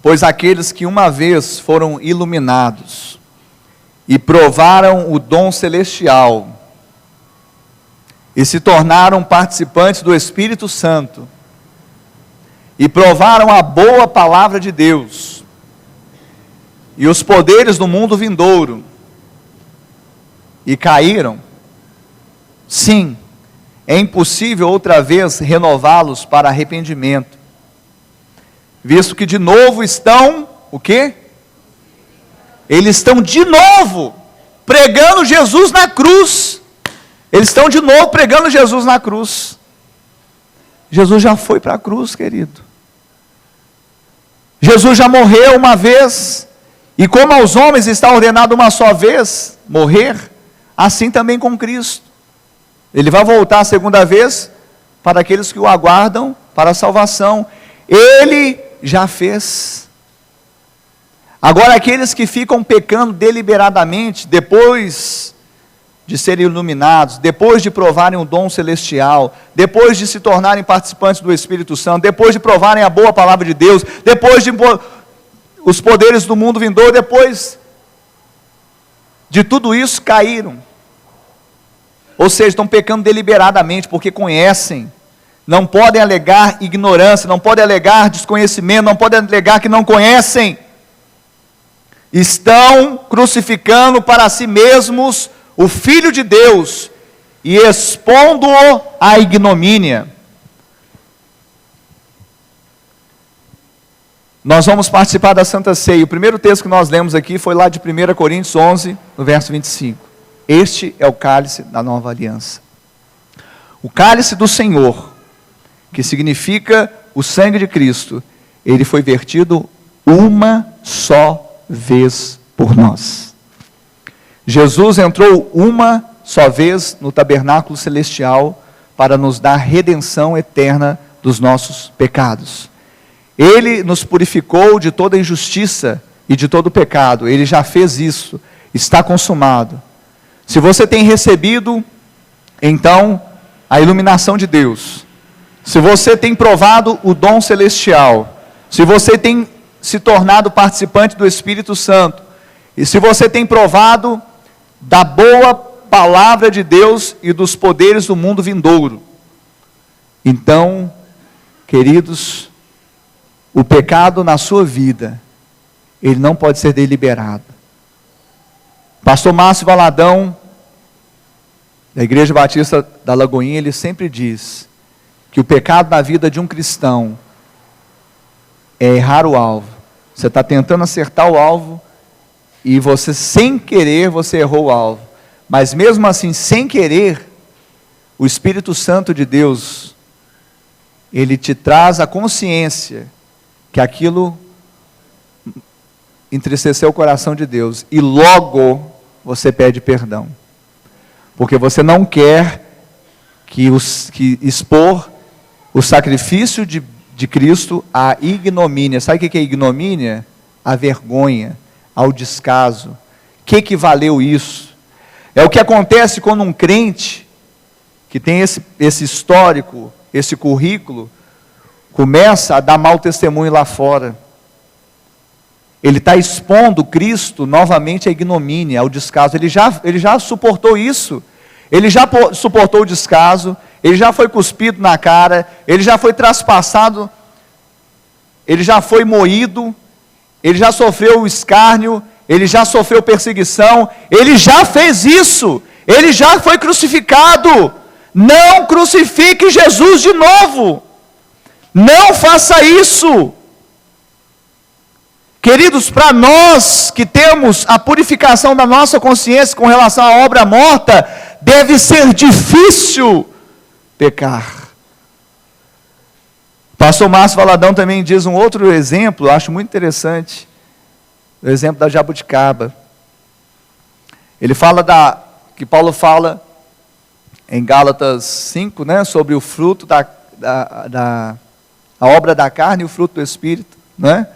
pois aqueles que uma vez foram iluminados e provaram o dom celestial e se tornaram participantes do Espírito Santo e provaram a boa palavra de Deus e os poderes do mundo vindouro e caíram, sim, é impossível outra vez renová-los para arrependimento, visto que de novo estão, o quê? Eles estão de novo pregando Jesus na cruz. Eles estão de novo pregando Jesus na cruz. Jesus já foi para a cruz, querido. Jesus já morreu uma vez, e como aos homens está ordenado uma só vez morrer, assim também com Cristo. Ele vai voltar a segunda vez para aqueles que o aguardam para a salvação. Ele já fez. Agora, aqueles que ficam pecando deliberadamente, depois de serem iluminados, depois de provarem o dom celestial, depois de se tornarem participantes do Espírito Santo, depois de provarem a boa palavra de Deus, depois de os poderes do mundo vindouro, depois de tudo isso, caíram. ou seja, estão pecando deliberadamente, porque conhecem. Não podem alegar ignorância, não podem alegar desconhecimento, não podem alegar que não conhecem. Estão crucificando para si mesmos o Filho de Deus e expondo-o à ignomínia. Nós vamos participar da Santa Ceia. O primeiro texto que nós lemos aqui foi lá de 1 Coríntios 11, no verso 25. Este é o cálice da nova aliança. O cálice do Senhor, que significa o sangue de Cristo, ele foi vertido uma só vez por nós. Jesus entrou uma só vez no tabernáculo celestial para nos dar redenção eterna dos nossos pecados. Ele nos purificou de toda injustiça e de todo pecado. Ele já fez isso. Está consumado. Se você tem recebido, então, a iluminação de Deus, se você tem provado o dom celestial, se você tem se tornado participante do Espírito Santo, e se você tem provado da boa palavra de Deus e dos poderes do mundo vindouro, então, queridos, o pecado na sua vida, ele não pode ser deliberado. Pastor Márcio Valadão, da Igreja Batista da Lagoinha, ele sempre diz que o pecado na vida de um cristão é errar o alvo. Você está tentando acertar o alvo e você, sem querer, você errou o alvo. Mas mesmo assim, sem querer, o Espírito Santo de Deus, ele te traz a consciência que aquilo entristeceu o coração de Deus, e logo você pede perdão, porque você não quer que expor o sacrifício de Cristo à ignomínia. Sabe o que é ignomínia? A vergonha, ao descaso. O que valeu isso? É o que acontece quando um crente, que tem esse histórico, esse currículo, começa a dar mau testemunho lá fora. Ele está expondo Cristo novamente à ignomínia, ao descaso. Ele já suportou isso. Ele já suportou o descaso. Ele já foi cuspido na cara. Ele já foi traspassado. Ele já foi moído. Ele já sofreu o escárnio. Ele já sofreu perseguição. Ele já fez isso. Ele já foi crucificado. Não crucifique Jesus de novo. Não faça isso. Queridos, para nós que temos a purificação da nossa consciência com relação à obra morta, deve ser difícil pecar. Pastor Márcio Valadão também diz um outro exemplo, eu acho muito interessante, o exemplo da jabuticaba. Ele fala que Paulo fala em Gálatas 5, né, sobre o fruto a obra da carne e o fruto do Espírito, né?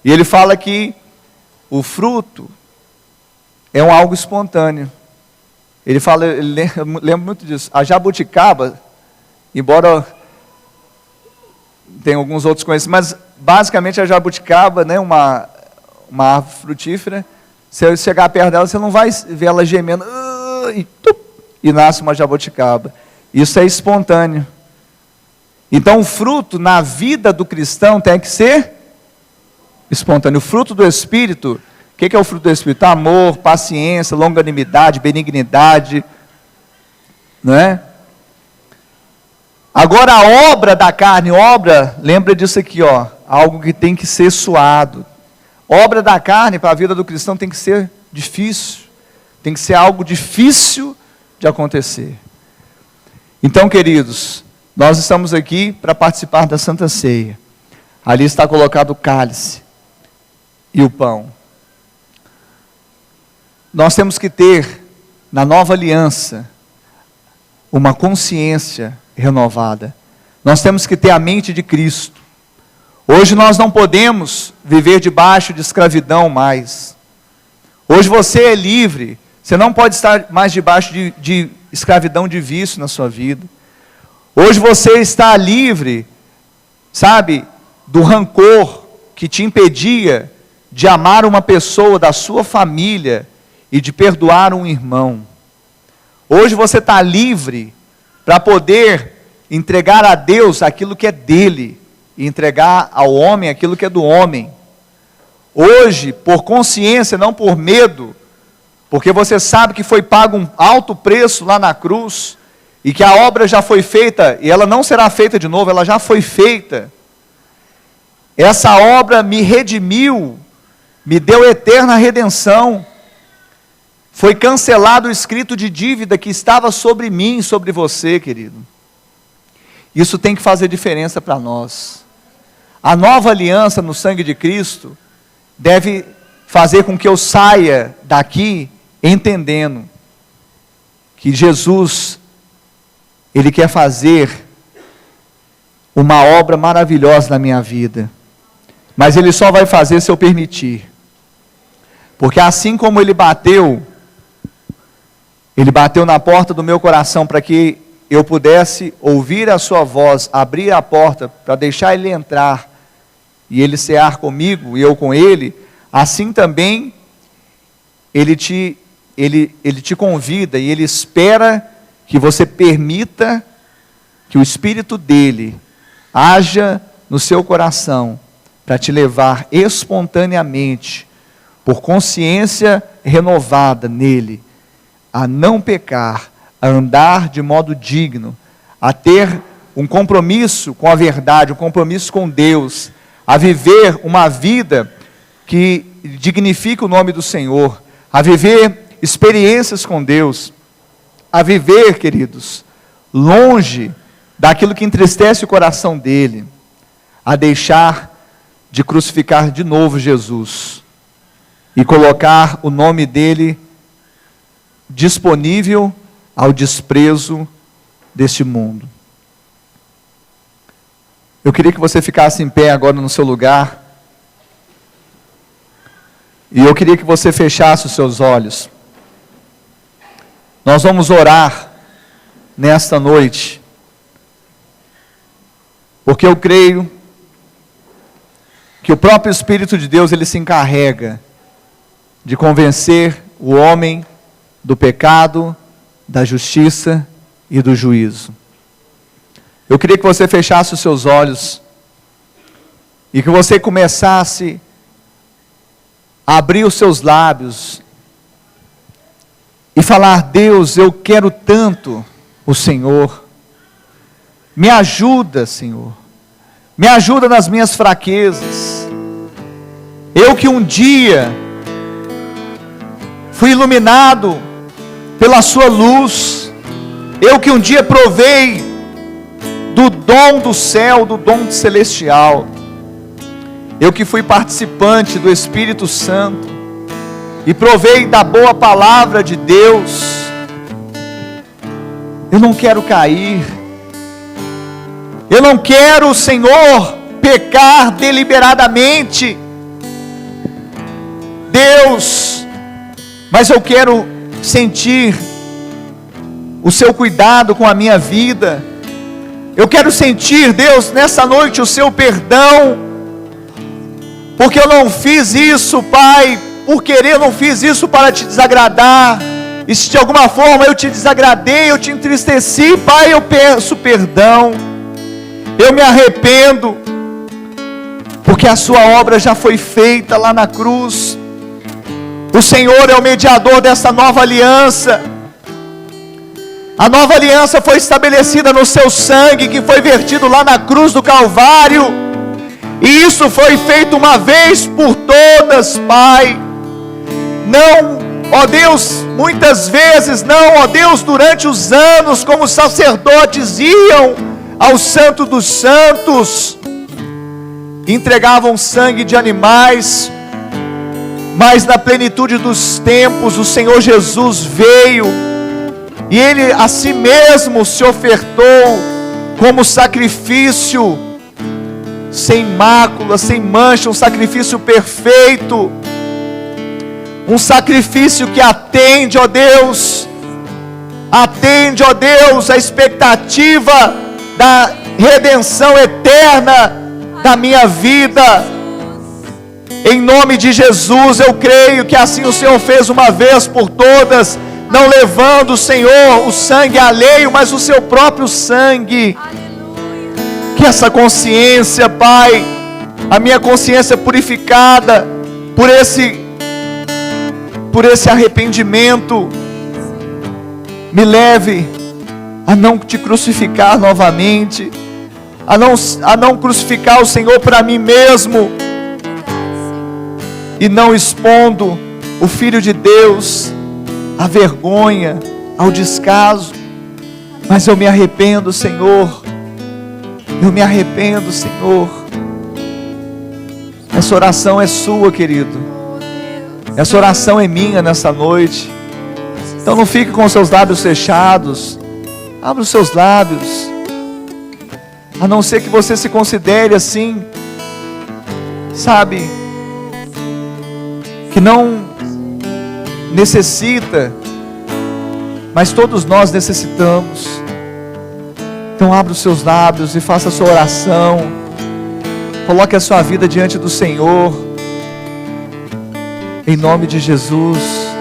E ele fala que o fruto é algo espontâneo. Ele fala, lembra muito disso. A jabuticaba, embora tenha alguns outros conhecimentos, mas basicamente a jabuticaba, né, uma árvore frutífera, se você chegar perto dela, você não vai ver ela gemendo, e nasce uma jabuticaba. Isso é espontâneo. Então o fruto na vida do cristão tem que ser espontâneo. O fruto do Espírito, o que é o fruto do Espírito? Amor, paciência, longanimidade, benignidade, não é? Agora a obra da carne, lembra disso aqui, ó, algo que tem que ser suado. Obra da carne para a vida do cristão tem que ser difícil, tem que ser algo difícil de acontecer. Então, queridos, nós estamos aqui para participar da Santa Ceia. Ali está colocado o cálice e o pão. Nós temos que ter, na nova aliança, uma consciência renovada. Nós temos que ter a mente de Cristo. Hoje nós não podemos viver debaixo de escravidão mais. Hoje você é livre. Você não pode estar mais debaixo de escravidão de vício na sua vida. Hoje você está livre, sabe, do rancor que te impedia de amar uma pessoa da sua família e de perdoar um irmão. Hoje você está livre para poder entregar a Deus aquilo que é dele, e entregar ao homem aquilo que é do homem. Hoje, por consciência, não por medo, porque você sabe que foi pago um alto preço lá na cruz, e que a obra já foi feita, e ela não será feita de novo, ela já foi feita. Essa obra me redimiu, me deu eterna redenção. Foi cancelado o escrito de dívida que estava sobre mim, sobre você, querido. Isso tem que fazer diferença para nós. A nova aliança no sangue de Cristo deve fazer com que eu saia daqui entendendo que Jesus, Ele quer fazer uma obra maravilhosa na minha vida, mas Ele só vai fazer se eu permitir, porque assim como Ele bateu na porta do meu coração para que eu pudesse ouvir a sua voz, abrir a porta para deixar Ele entrar, e Ele cear comigo, e eu com Ele, assim também Ele te convida, e Ele espera que você permita que o Espírito dEle haja no seu coração, para te levar espontaneamente, por consciência renovada nele, a não pecar, a andar de modo digno, a ter um compromisso com a verdade, um compromisso com Deus, a viver uma vida que dignifica o nome do Senhor, a viver experiências com Deus, a viver, queridos, longe daquilo que entristece o coração dele, a deixar de crucificar de novo Jesus e colocar o nome dele disponível ao desprezo deste mundo. Eu queria que você ficasse em pé agora no seu lugar, e eu queria que você fechasse os seus olhos. Nós vamos orar nesta noite, porque eu creio que o próprio Espírito de Deus, ele se encarrega de convencer o homem do pecado, da justiça e do juízo. Eu queria que você fechasse os seus olhos e que você começasse a abrir os seus lábios e falar: Deus, eu quero tanto o Senhor, me ajuda, Senhor, me ajuda nas minhas fraquezas. Eu que um dia fui iluminado pela sua luz, eu que um dia provei do dom do céu, do dom celestial, eu que fui participante do Espírito Santo, e provei da boa palavra de Deus, eu não quero cair, eu não quero, Senhor, pecar deliberadamente, Deus, mas eu quero sentir o seu cuidado com a minha vida. Eu quero sentir, Deus, nessa noite o seu perdão, porque eu não fiz isso, Pai, por querer, eu não fiz isso para te desagradar, e se de alguma forma eu te desagradei, eu te entristeci, Pai, eu peço perdão, eu me arrependo, porque a sua obra já foi feita lá na cruz. O Senhor é o mediador dessa nova aliança. A nova aliança foi estabelecida no seu sangue, que foi vertido lá na cruz do Calvário, e isso foi feito uma vez por todas, Pai. Não, ó Deus, muitas vezes não, ó Deus, durante os anos, como os sacerdotes iam ao Santo dos Santos, entregavam sangue de animais, mas na plenitude dos tempos, o Senhor Jesus veio, e Ele a si mesmo se ofertou como sacrifício, sem mácula, sem mancha, um sacrifício perfeito, um sacrifício que atende, ó Deus, a expectativa da redenção eterna da minha vida. Em nome de Jesus, eu creio que assim o Senhor fez uma vez por todas, não levando, Senhor, o sangue alheio, mas o seu próprio sangue. Que essa consciência, Pai, a minha consciência purificada por esse arrependimento, me leve a não te crucificar novamente, a não crucificar o Senhor para mim mesmo, e não expondo o Filho de Deus à vergonha, ao descaso. Mas eu me arrependo, Senhor. Eu me arrependo, Senhor. Essa oração é sua, querido. Essa oração é minha nessa noite. Então não fique com os seus lábios fechados. Abra os seus lábios. A não ser que você se considere assim, sabe, que não necessita, mas todos nós necessitamos. Então abra os seus lábios e faça a sua oração. Coloque a sua vida diante do Senhor, em nome de Jesus.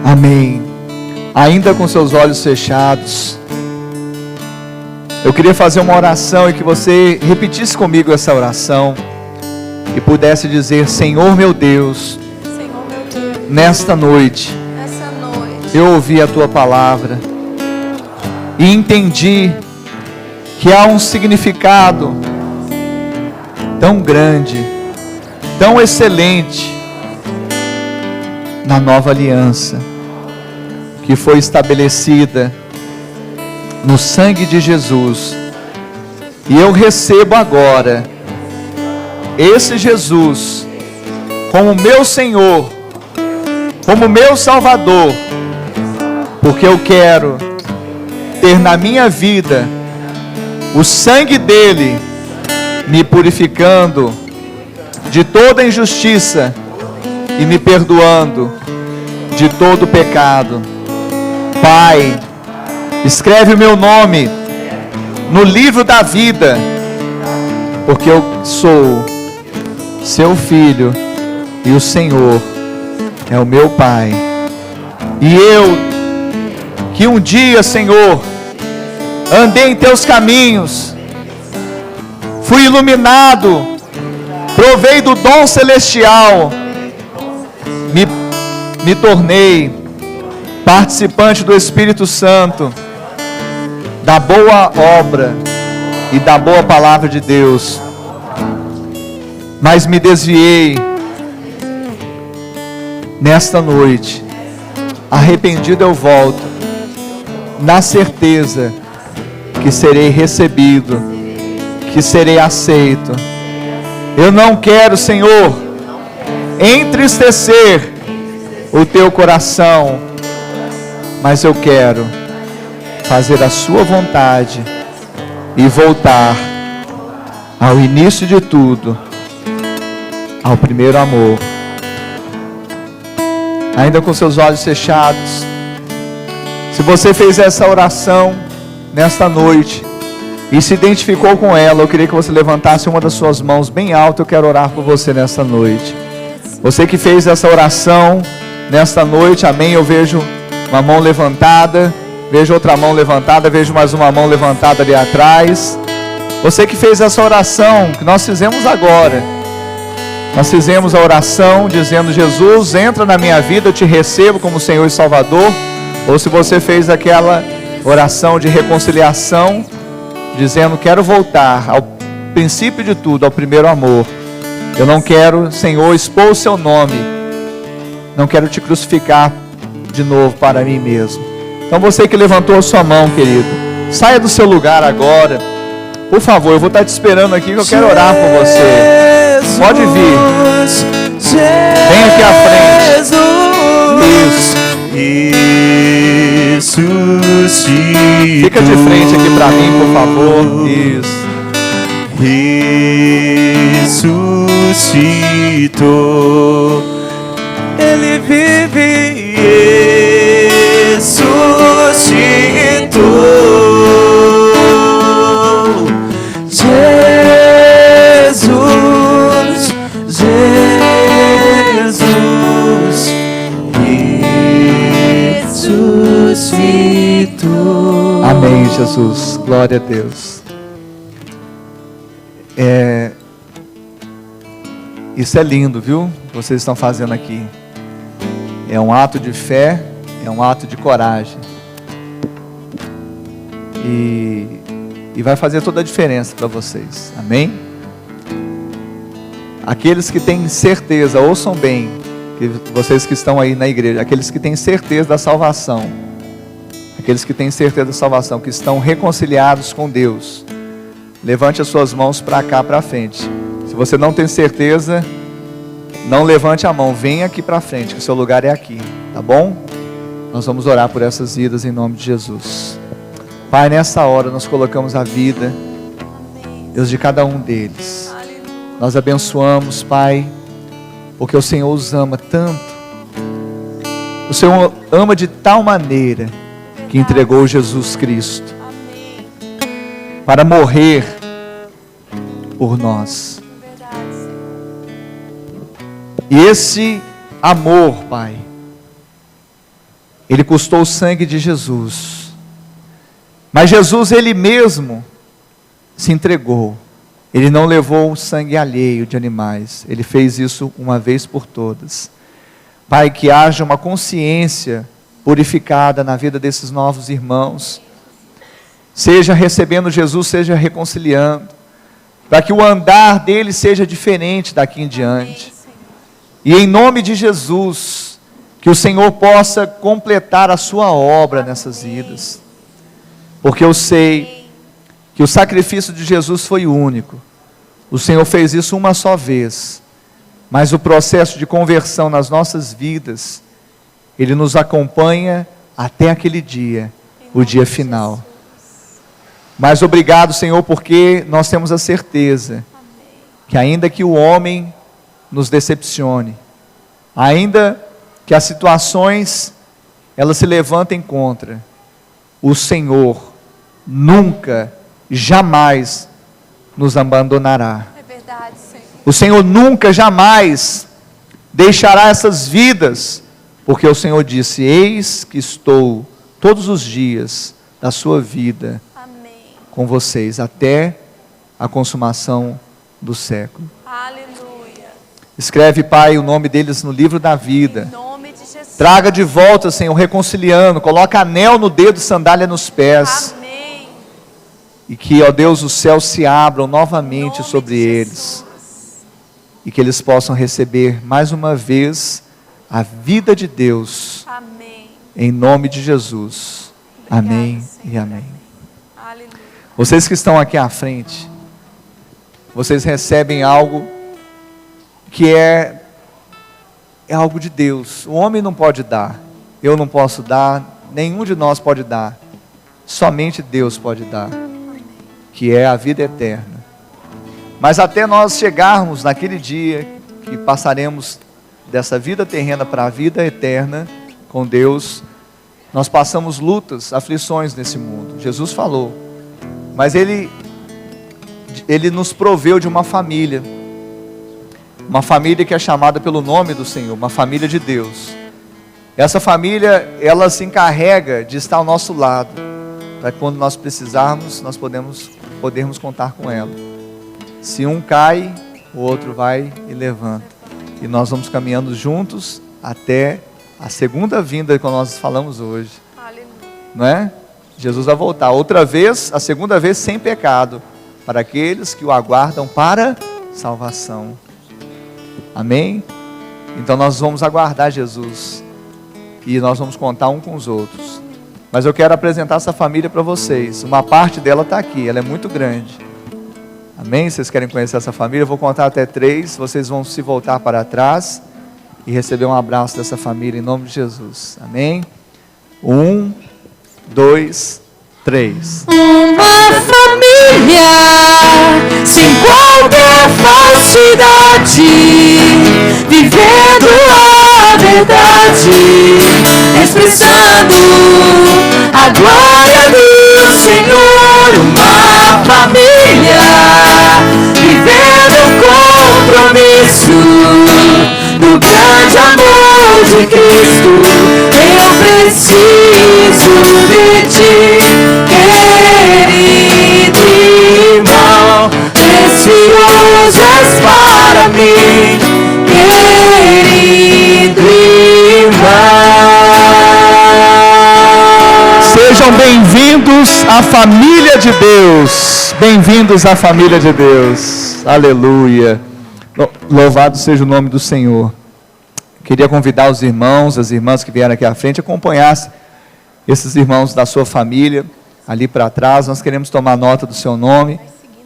Amém. Ainda com seus olhos fechados, eu queria fazer uma oração e que você repetisse comigo essa oração e pudesse dizer: Senhor meu Deus, nesta noite, eu ouvi a tua palavra e entendi que há um significado tão grande, tão excelente na nova aliança que foi estabelecida no sangue de Jesus. E eu recebo agora esse Jesus como meu Senhor, como meu Salvador, porque eu quero ter na minha vida o sangue dele me purificando de toda injustiça e me perdoando de todo pecado. Pai, escreve o meu nome no livro da vida, porque eu sou seu filho e o Senhor é o meu Pai. E eu, que um dia, Senhor, andei em teus caminhos, fui iluminado, provei do dom celestial, me tornei participante do Espírito Santo, da boa obra e da boa palavra de Deus, mas me desviei. Nesta noite, arrependido eu volto, na certeza que serei recebido, que serei aceito. Eu não quero, Senhor, entristecer o teu coração, mas eu quero fazer a sua vontade e voltar ao início de tudo, ao primeiro amor. Ainda com seus olhos fechados, se você fez essa oração nesta noite, e se identificou com ela, eu queria que você levantasse uma das suas mãos bem alto. Eu quero orar por você nessa noite. Você que fez essa oração nesta noite, amém. Eu vejo uma mão levantada, vejo outra mão levantada, vejo mais uma mão levantada ali atrás. Você que fez essa oração que nós fizemos agora, nós fizemos a oração dizendo: Jesus, entra na minha vida, eu te recebo como Senhor e Salvador. Ou se você fez aquela oração de reconciliação, dizendo: quero voltar ao princípio de tudo, ao primeiro amor. Eu não quero, Senhor, expor o seu nome, não quero te crucificar de novo para mim mesmo. Então você que levantou a sua mão, querido, saia do seu lugar agora, por favor. Eu vou estar te esperando aqui, que eu quero orar por você. Pode vir, vem aqui à frente. Isso. Fica de frente aqui para mim, por favor. Isso. Ressuscitou, Ele vive, ressuscitou. Jesus, Jesus, ressuscitou. Amém, Jesus. Glória a Deus. Isso é lindo, viu? O que vocês estão fazendo aqui. É um ato de fé, é um ato de coragem. E vai fazer toda a diferença para vocês. Amém? Aqueles que têm certeza, ouçam bem, que vocês que estão aí na igreja, aqueles que têm certeza da salvação, aqueles que têm certeza da salvação, que estão reconciliados com Deus, levante as suas mãos para cá, para frente. Se você não tem certeza, não levante a mão, venha aqui para frente, que o seu lugar é aqui, tá bom? Nós vamos orar por essas vidas em nome de Jesus. Pai, nessa hora nós colocamos a vida, Deus, de cada um deles. Nós abençoamos, Pai, porque o Senhor os ama tanto. O Senhor ama de tal maneira que entregou Jesus Cristo para morrer por nós. E esse amor, Pai, ele custou o sangue de Jesus. Mas Jesus, Ele mesmo se entregou. Ele não levou o sangue alheio de animais. Ele fez isso uma vez por todas. Pai, que haja uma consciência purificada na vida desses novos irmãos. Seja recebendo Jesus, seja reconciliando. Para que o andar deles seja diferente daqui em diante. E em nome de Jesus, que o Senhor possa completar a sua obra nessas vidas. Porque eu sei que o sacrifício de Jesus foi único. O Senhor fez isso uma só vez. Mas o processo de conversão nas nossas vidas, Ele nos acompanha até aquele dia, o dia final. Mas obrigado, Senhor, porque nós temos a certeza que ainda que o homem nos decepcione, ainda que as situações elas se levantem contra, o Senhor nunca, jamais nos abandonará. É verdade, Senhor. O Senhor nunca, jamais deixará essas vidas, porque o Senhor disse: eis que estou todos os dias da sua vida, amém, com vocês, até a consumação do século. Aleluia. Escreve, Pai, o nome deles no livro da vida. Em nome de Jesus. Traga de volta, Senhor, reconciliando. Coloca anel no dedo, sandália nos pés. Amém. E que, ó Deus, os céus se abram novamente sobre eles. E que eles possam receber mais uma vez a vida de Deus. Amém. Em nome de Jesus. Obrigada, amém, Senhor. e amém. Aleluia. Vocês que estão aqui à frente, vocês recebem algo que é algo de Deus. O homem não pode dar, eu não posso dar, nenhum de nós pode dar. Somente Deus pode dar, que é a vida eterna. Mas até nós chegarmos naquele dia que passaremos dessa vida terrena para a vida eterna com Deus, nós passamos lutas, aflições nesse mundo. Jesus falou. mas Ele nos proveu de uma família que é chamada pelo nome do Senhor, uma família de Deus. Essa família, ela se encarrega de estar ao nosso lado, para que quando nós precisarmos, nós podermos contar com ela. Se um cai, o outro vai e levanta. E nós vamos caminhando juntos até a segunda vinda que nós falamos hoje. Aleluia. Não é? Jesus vai voltar outra vez, a segunda vez sem pecado, para aqueles que o aguardam para salvação. Amém? Então nós vamos aguardar Jesus e nós vamos contar um com os outros. Mas eu quero apresentar essa família para vocês. Uma parte dela está aqui, ela é muito grande. Amém? Vocês querem conhecer essa família? Eu vou contar até 3, vocês vão se voltar para trás e receber um abraço dessa família em nome de Jesus. Amém? 1, 2, 3. Uma família sem qualquer falsidade, vivendo a verdade, expressando a glória do Senhor. Uma família vivendo o compromisso do grande amor de Cristo. Eu preciso de ti, querido irmão, precioso és para mim, querido irmão. Sejam bem-vindos à família de Deus. Bem-vindos à família de Deus. Aleluia. Louvado seja o nome do Senhor. Queria convidar os irmãos, as irmãs que vieram aqui à frente, a acompanhassem esses irmãos da sua família ali para trás. Nós queremos tomar nota do seu nome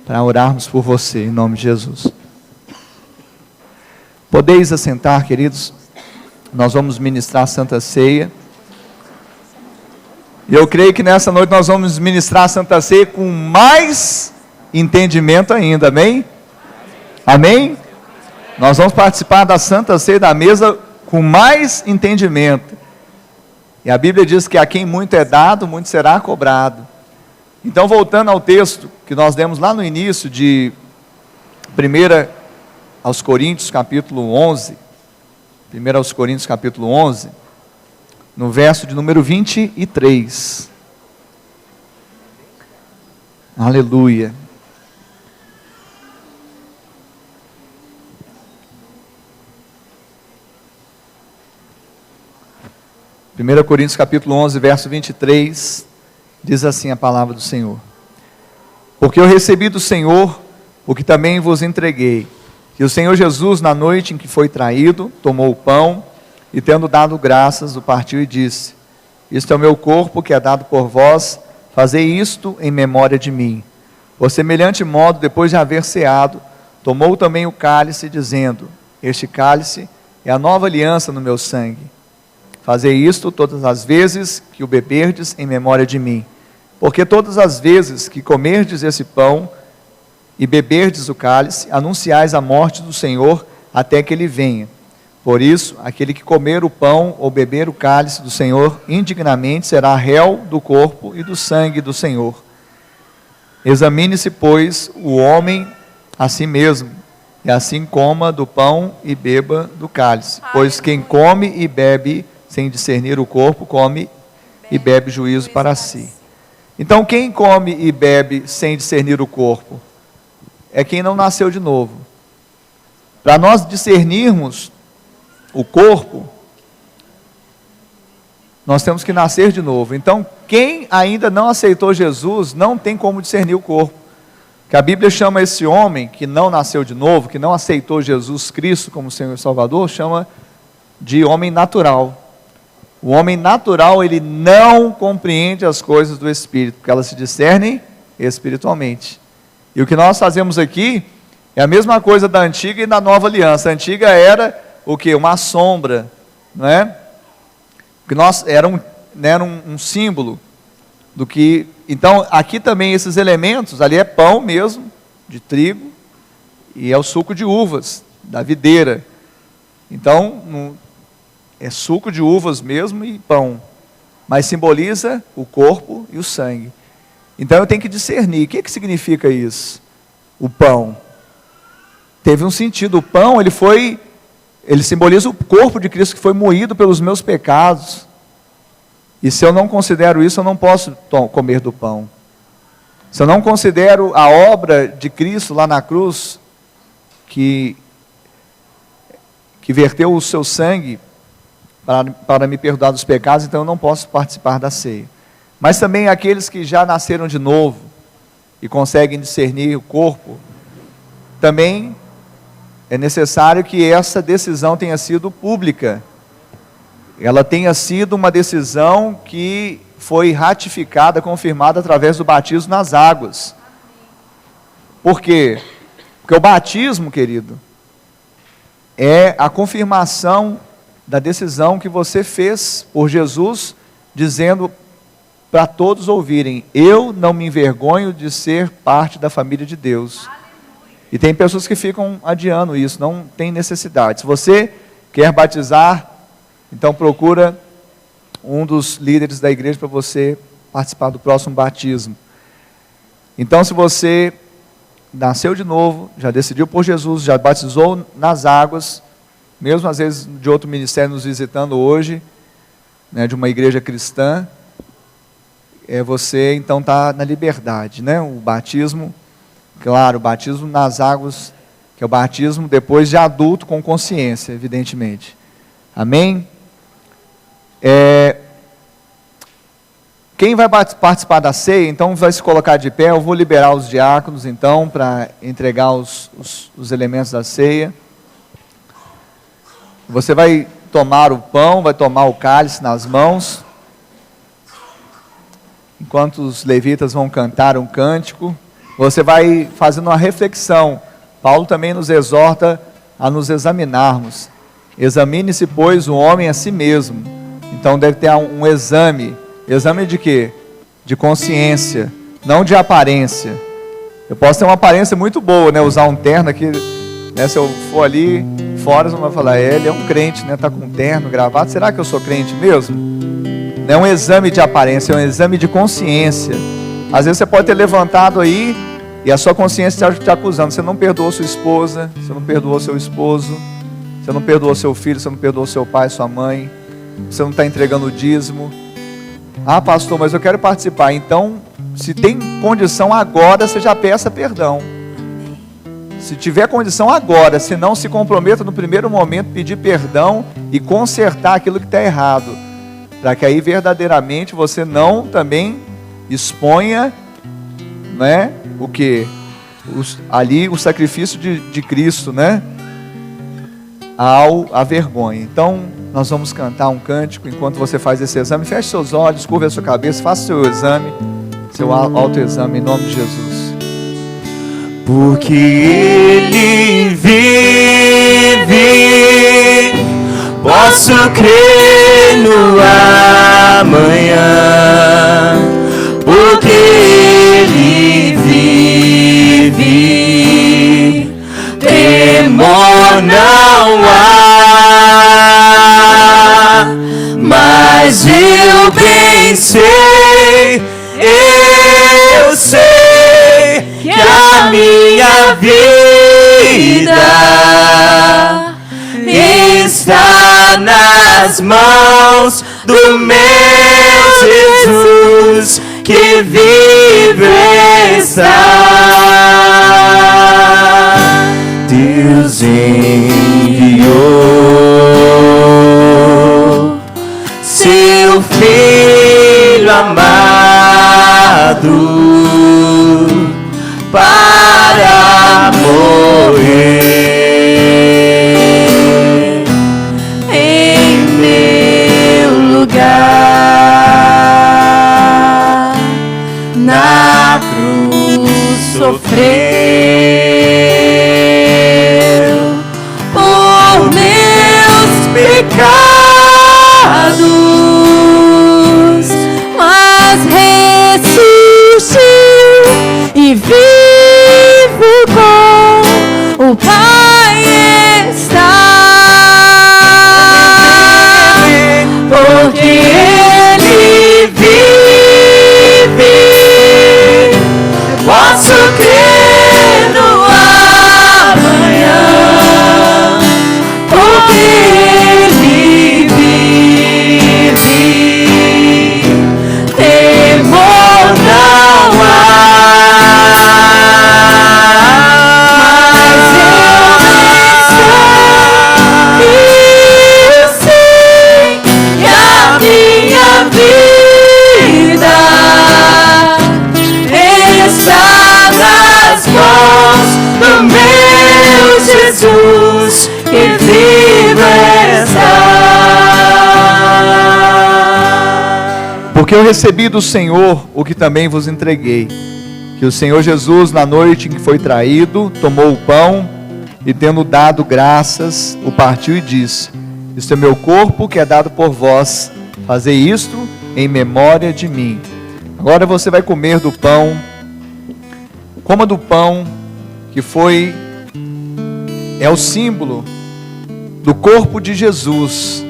para orarmos por você, em nome de Jesus. Podeis assentar, queridos. Nós vamos ministrar a Santa Ceia. E eu creio que nessa noite nós vamos ministrar a Santa Ceia com mais entendimento ainda, amém? Amém? Nós vamos participar da Santa Ceia da mesa com mais entendimento. E a Bíblia diz que a quem muito é dado, muito será cobrado. Então, voltando ao texto que nós demos lá no início de 1 aos Coríntios, capítulo 11. 1 aos Coríntios, capítulo 11. No verso de número 23. Aleluia. Primeira Coríntios capítulo 11, verso 23, diz assim a palavra do Senhor: porque eu recebi do Senhor o que também vos entreguei, que o Senhor Jesus, na noite em que foi traído, tomou o pão, e tendo dado graças, o partiu e disse: isto é o meu corpo que é dado por vós, fazei isto em memória de mim. Por semelhante modo, depois de haver ceado, tomou também o cálice, dizendo: este cálice é a nova aliança no meu sangue. Fazei isto todas as vezes que o beberdes em memória de mim. Porque todas as vezes que comerdes esse pão e beberdes o cálice, anunciais a morte do Senhor até que ele venha. Por isso, aquele que comer o pão ou beber o cálice do Senhor indignamente será réu do corpo e do sangue do Senhor. Examine-se, pois, o homem a si mesmo, e assim coma do pão e beba do cálice. Pois quem come e bebe sem discernir o corpo, come e bebe juízo para si. Então, quem come e bebe sem discernir o corpo é quem não nasceu de novo. Para nós discernirmos o corpo, nós temos que nascer de novo. Então, quem ainda não aceitou Jesus, não tem como discernir o corpo. Que a Bíblia chama esse homem que não nasceu de novo, que não aceitou Jesus Cristo como Senhor e Salvador, chama de homem natural. O homem natural, ele não compreende as coisas do Espírito, porque elas se discernem espiritualmente. E o que nós fazemos aqui é a mesma coisa da antiga e da nova aliança. A antiga era o quê? Uma sombra, não é? Que nós era um símbolo do que. Então, aqui também esses elementos, ali é pão mesmo, de trigo, e é o suco de uvas, da videira. Então, é suco de uvas mesmo e pão, mas simboliza o corpo e o sangue. Então eu tenho que discernir. O que significa isso? O pão. Teve um sentido. O pão, ele simboliza o corpo de Cristo que foi moído pelos meus pecados. E se eu não considero isso, eu não posso comer do pão. Se eu não considero a obra de Cristo lá na cruz, que verteu o seu sangue para me perdoar dos pecados, então eu não posso participar da ceia. Mas também aqueles que já nasceram de novo e conseguem discernir o corpo, também é necessário que essa decisão tenha sido pública. Ela tenha sido uma decisão que foi ratificada, confirmada através do batismo nas águas. Por quê? Porque o batismo, querido, é a confirmação da decisão que você fez por Jesus, dizendo para todos ouvirem: eu não me envergonho de ser parte da família de Deus. E tem pessoas que ficam adiando isso, não tem necessidade. Se você quer batizar, então procura um dos líderes da igreja para você participar do próximo batismo. Então, se você nasceu de novo, já decidiu por Jesus, já batizou nas águas, mesmo às vezes de outro ministério nos visitando hoje, né, de uma igreja cristã, você então está na liberdade, né? O batismo, claro, o batismo nas águas, que é o batismo depois de adulto com consciência, evidentemente. Amém? Quem vai participar da ceia, então vai se colocar de pé. Eu vou liberar os diáconos, então, para entregar os elementos da ceia. Você vai tomar o pão, vai tomar o cálice nas mãos, enquanto os levitas vão cantar um cântico. Você vai fazendo uma reflexão. Paulo também nos exorta a nos examinarmos. Examine-se, pois, o homem a si mesmo. Então deve ter um exame. Exame de quê? De consciência, não de aparência. Eu posso ter uma aparência muito boa, né? Usar um terno aqui, né? Se eu for ali fora, você vai falar: ele é um crente, né? Está com um terno, gravata. Será que eu sou crente mesmo? Não é um exame de aparência, é um exame de consciência. Às vezes você pode ter levantado aí e a sua consciência está te acusando. Você não perdoou sua esposa, você não perdoou seu esposo, você não perdoou seu filho, você não perdoou seu pai, sua mãe, você não está entregando o dízimo. Ah, pastor, mas eu quero participar. Então, se tem condição agora, você já peça perdão. Se tiver condição agora, se não, se comprometa no primeiro momento, pedir perdão e consertar aquilo que está errado, para que aí verdadeiramente você não também exponha, né, o que? Ali o sacrifício de Cristo, né, à vergonha. Então, nós vamos cantar um cântico enquanto você faz esse exame. Feche seus olhos, curva a sua cabeça, faça seu exame, seu autoexame, em nome de Jesus. Porque Ele vive, posso crer no amanhã. Porque Ele vive, temor não há. Mas eu bem sei, eu sei que a minha vida está nas mãos do meu Jesus, que vive está. Deus enviou seu Filho amado para morrer em meu lugar, na cruz sofreu por meus pecados, mas ressuscitou e vivo com o Pai vivo está. Porque eu recebi do Senhor o que também vos entreguei, que o Senhor Jesus, na noite em que foi traído, tomou o pão e, tendo dado graças, o partiu e disse: isto é meu corpo que é dado por vós, fazei isto em memória de mim. Agora você vai comer do pão. Coma do pão que é o símbolo do corpo de Jesus,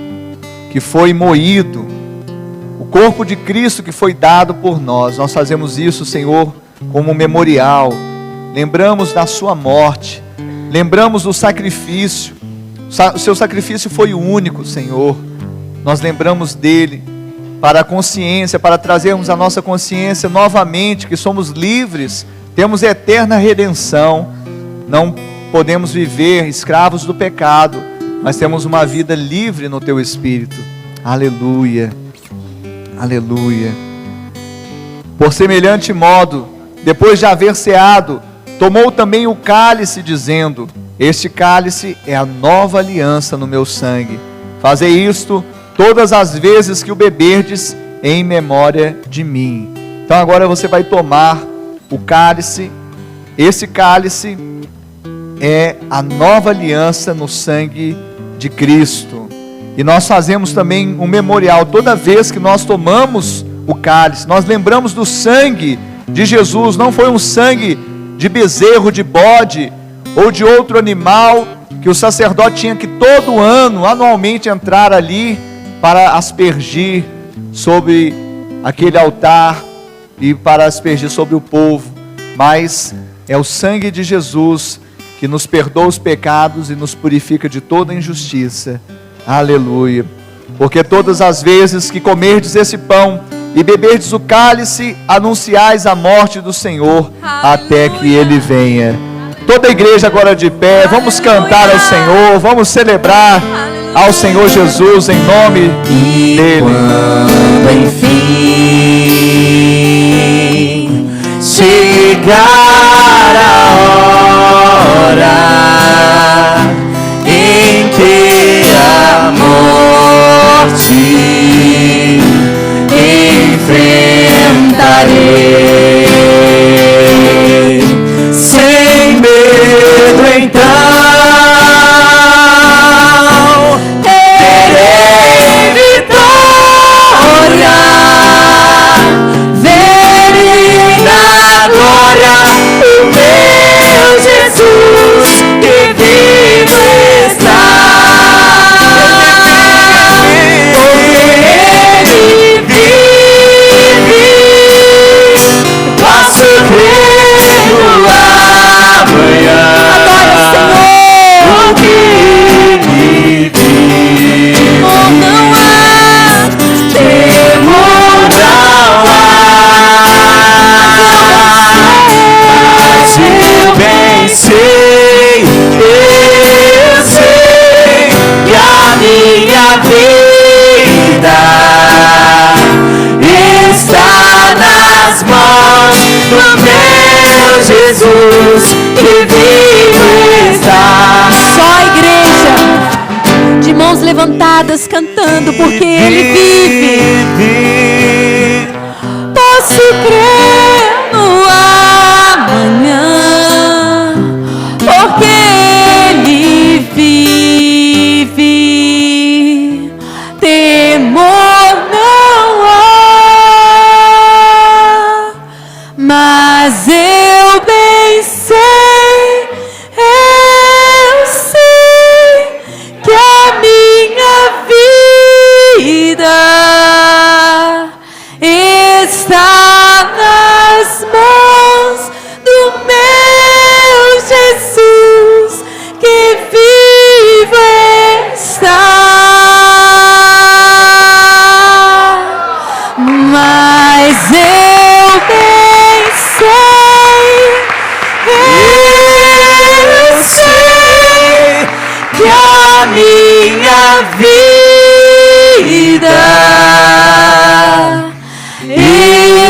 que foi moído, o corpo de Cristo que foi dado por nós. Nós fazemos isso, Senhor, como um memorial. Lembramos da sua morte, lembramos do sacrifício. O seu sacrifício foi o único, Senhor. Nós lembramos dele para a consciência, para trazermos a nossa consciência novamente que somos livres, temos eterna redenção, não podemos viver escravos do pecado, mas temos uma vida livre no teu Espírito. Aleluia, aleluia. Por semelhante modo, depois de haver ceado, tomou também o cálice, dizendo: este cálice é a nova aliança no meu sangue. Fazei isto todas as vezes que o beberdes, em memória de mim. Então agora você vai tomar o cálice. Esse cálice é a nova aliança no sangue de Cristo. E nós fazemos também um memorial. Toda vez que nós tomamos o cálice, nós lembramos do sangue de Jesus. Não foi um sangue de bezerro, de bode ou de outro animal, que o sacerdote tinha que todo ano, anualmente, entrar ali para aspergir sobre aquele altar e para aspergir sobre o povo. Mas é o sangue de Jesus que nos perdoa os pecados e nos purifica de toda injustiça. Aleluia. Porque todas as vezes que comerdes esse pão e beberdes o cálice, anunciais a morte do Senhor, até que Ele venha. Toda a igreja agora de pé, vamos cantar ao Senhor, vamos celebrar ao Senhor Jesus em nome dEle. Quando enfim chegar a hora em que a morte enfrentarei, sem medo então terei vitória, verei na glória o meu Jesus que vivo está. Porque Ele vive, posso crer no amanhã. Porque Ele vive, não há temor, não há. Mas eu bem sei que a minha vida está nas mãos do meu Jesus que vivo está. Só a igreja de mãos levantadas cantando, porque Ele vive. Posso crer no amanhã, porque Ele vive. Temor não há, mas eu bem sei, eu sei que a minha vida está nas mãos do meu Jesus que vivo está. Mas eu bem sei, eu sei que a minha vida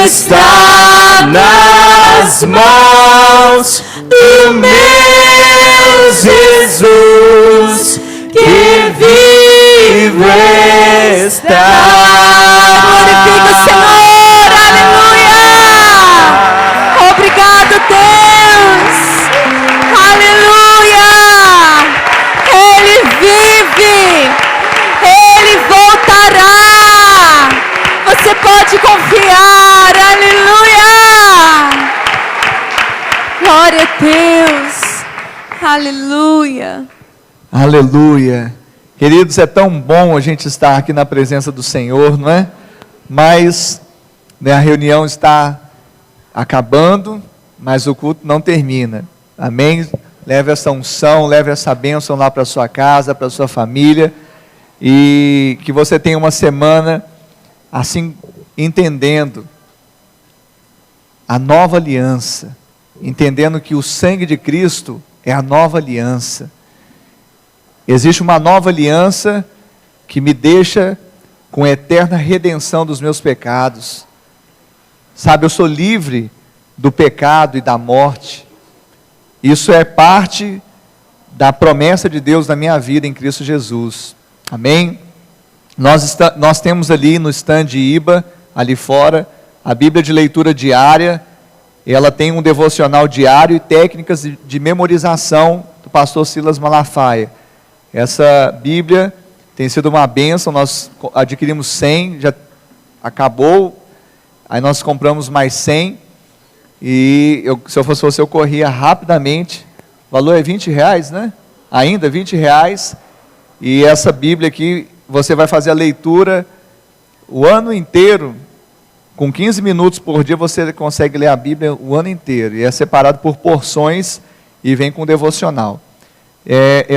está nas mãos do meu Jesus que confiar. Aleluia! Glória a Deus. Aleluia. Aleluia. Queridos, é tão bom a gente estar aqui na presença do Senhor, não é? Mas a reunião está acabando, mas o culto não termina. Amém? Leve essa unção, leve essa bênção lá para sua casa, para sua família, e que você tenha uma semana assim, entendendo a nova aliança, entendendo que o sangue de Cristo é a nova aliança. Existe uma nova aliança que me deixa com a eterna redenção dos meus pecados. Sabe, eu sou livre do pecado e da morte. Isso é parte da promessa de Deus na minha vida em Cristo Jesus. Amém? Nós temos ali no stand IBA, ali fora, a Bíblia de leitura diária. Ela tem um devocional diário e técnicas de memorização do pastor Silas Malafaia. Essa Bíblia tem sido uma bênção. Nós adquirimos 100, já acabou, aí nós compramos mais 100, e se eu fosse você, eu corria rapidamente. O valor é R$20, né? Ainda R$20, e essa Bíblia aqui, você vai fazer a leitura o ano inteiro, com 15 minutos por dia você consegue ler a Bíblia o ano inteiro, e é separado por porções, e vem com devocional.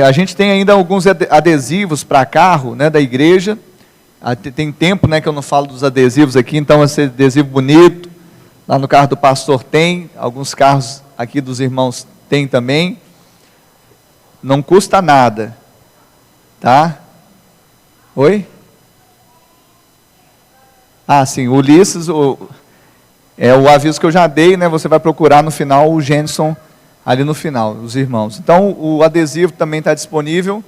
A gente tem ainda alguns adesivos para carro, né, da igreja. Tem tempo, né, que eu não falo dos adesivos aqui, então esse adesivo bonito, lá no carro do pastor tem, alguns carros aqui dos irmãos tem também. Não custa nada, tá? Oi? Ah, sim, Ulisses, o aviso que eu já dei, né, você vai procurar no final o Jenson, ali no final, os irmãos. Então, o adesivo também está disponível,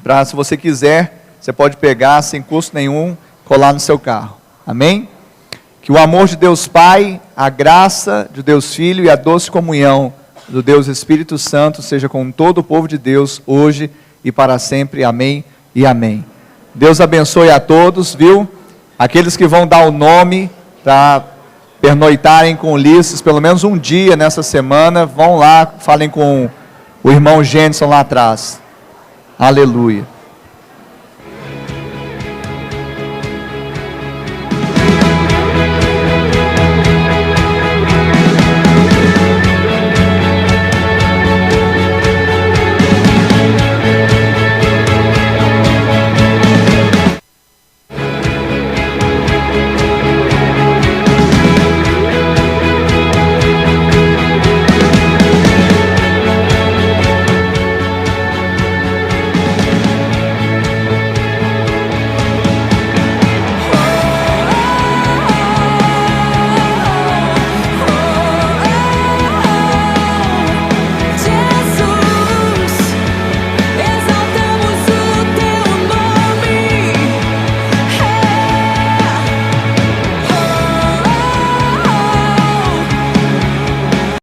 para, se você quiser, você pode pegar, sem custo nenhum, colar no seu carro. Amém? Que o amor de Deus Pai, a graça de Deus Filho e a doce comunhão do Deus Espírito Santo seja com todo o povo de Deus, hoje e para sempre. Amém e amém. Deus abençoe a todos, viu? Aqueles que vão dar o nome para pernoitarem com Ulisses, pelo menos um dia nessa semana, vão lá, falem com o irmão Jenson lá atrás. Aleluia.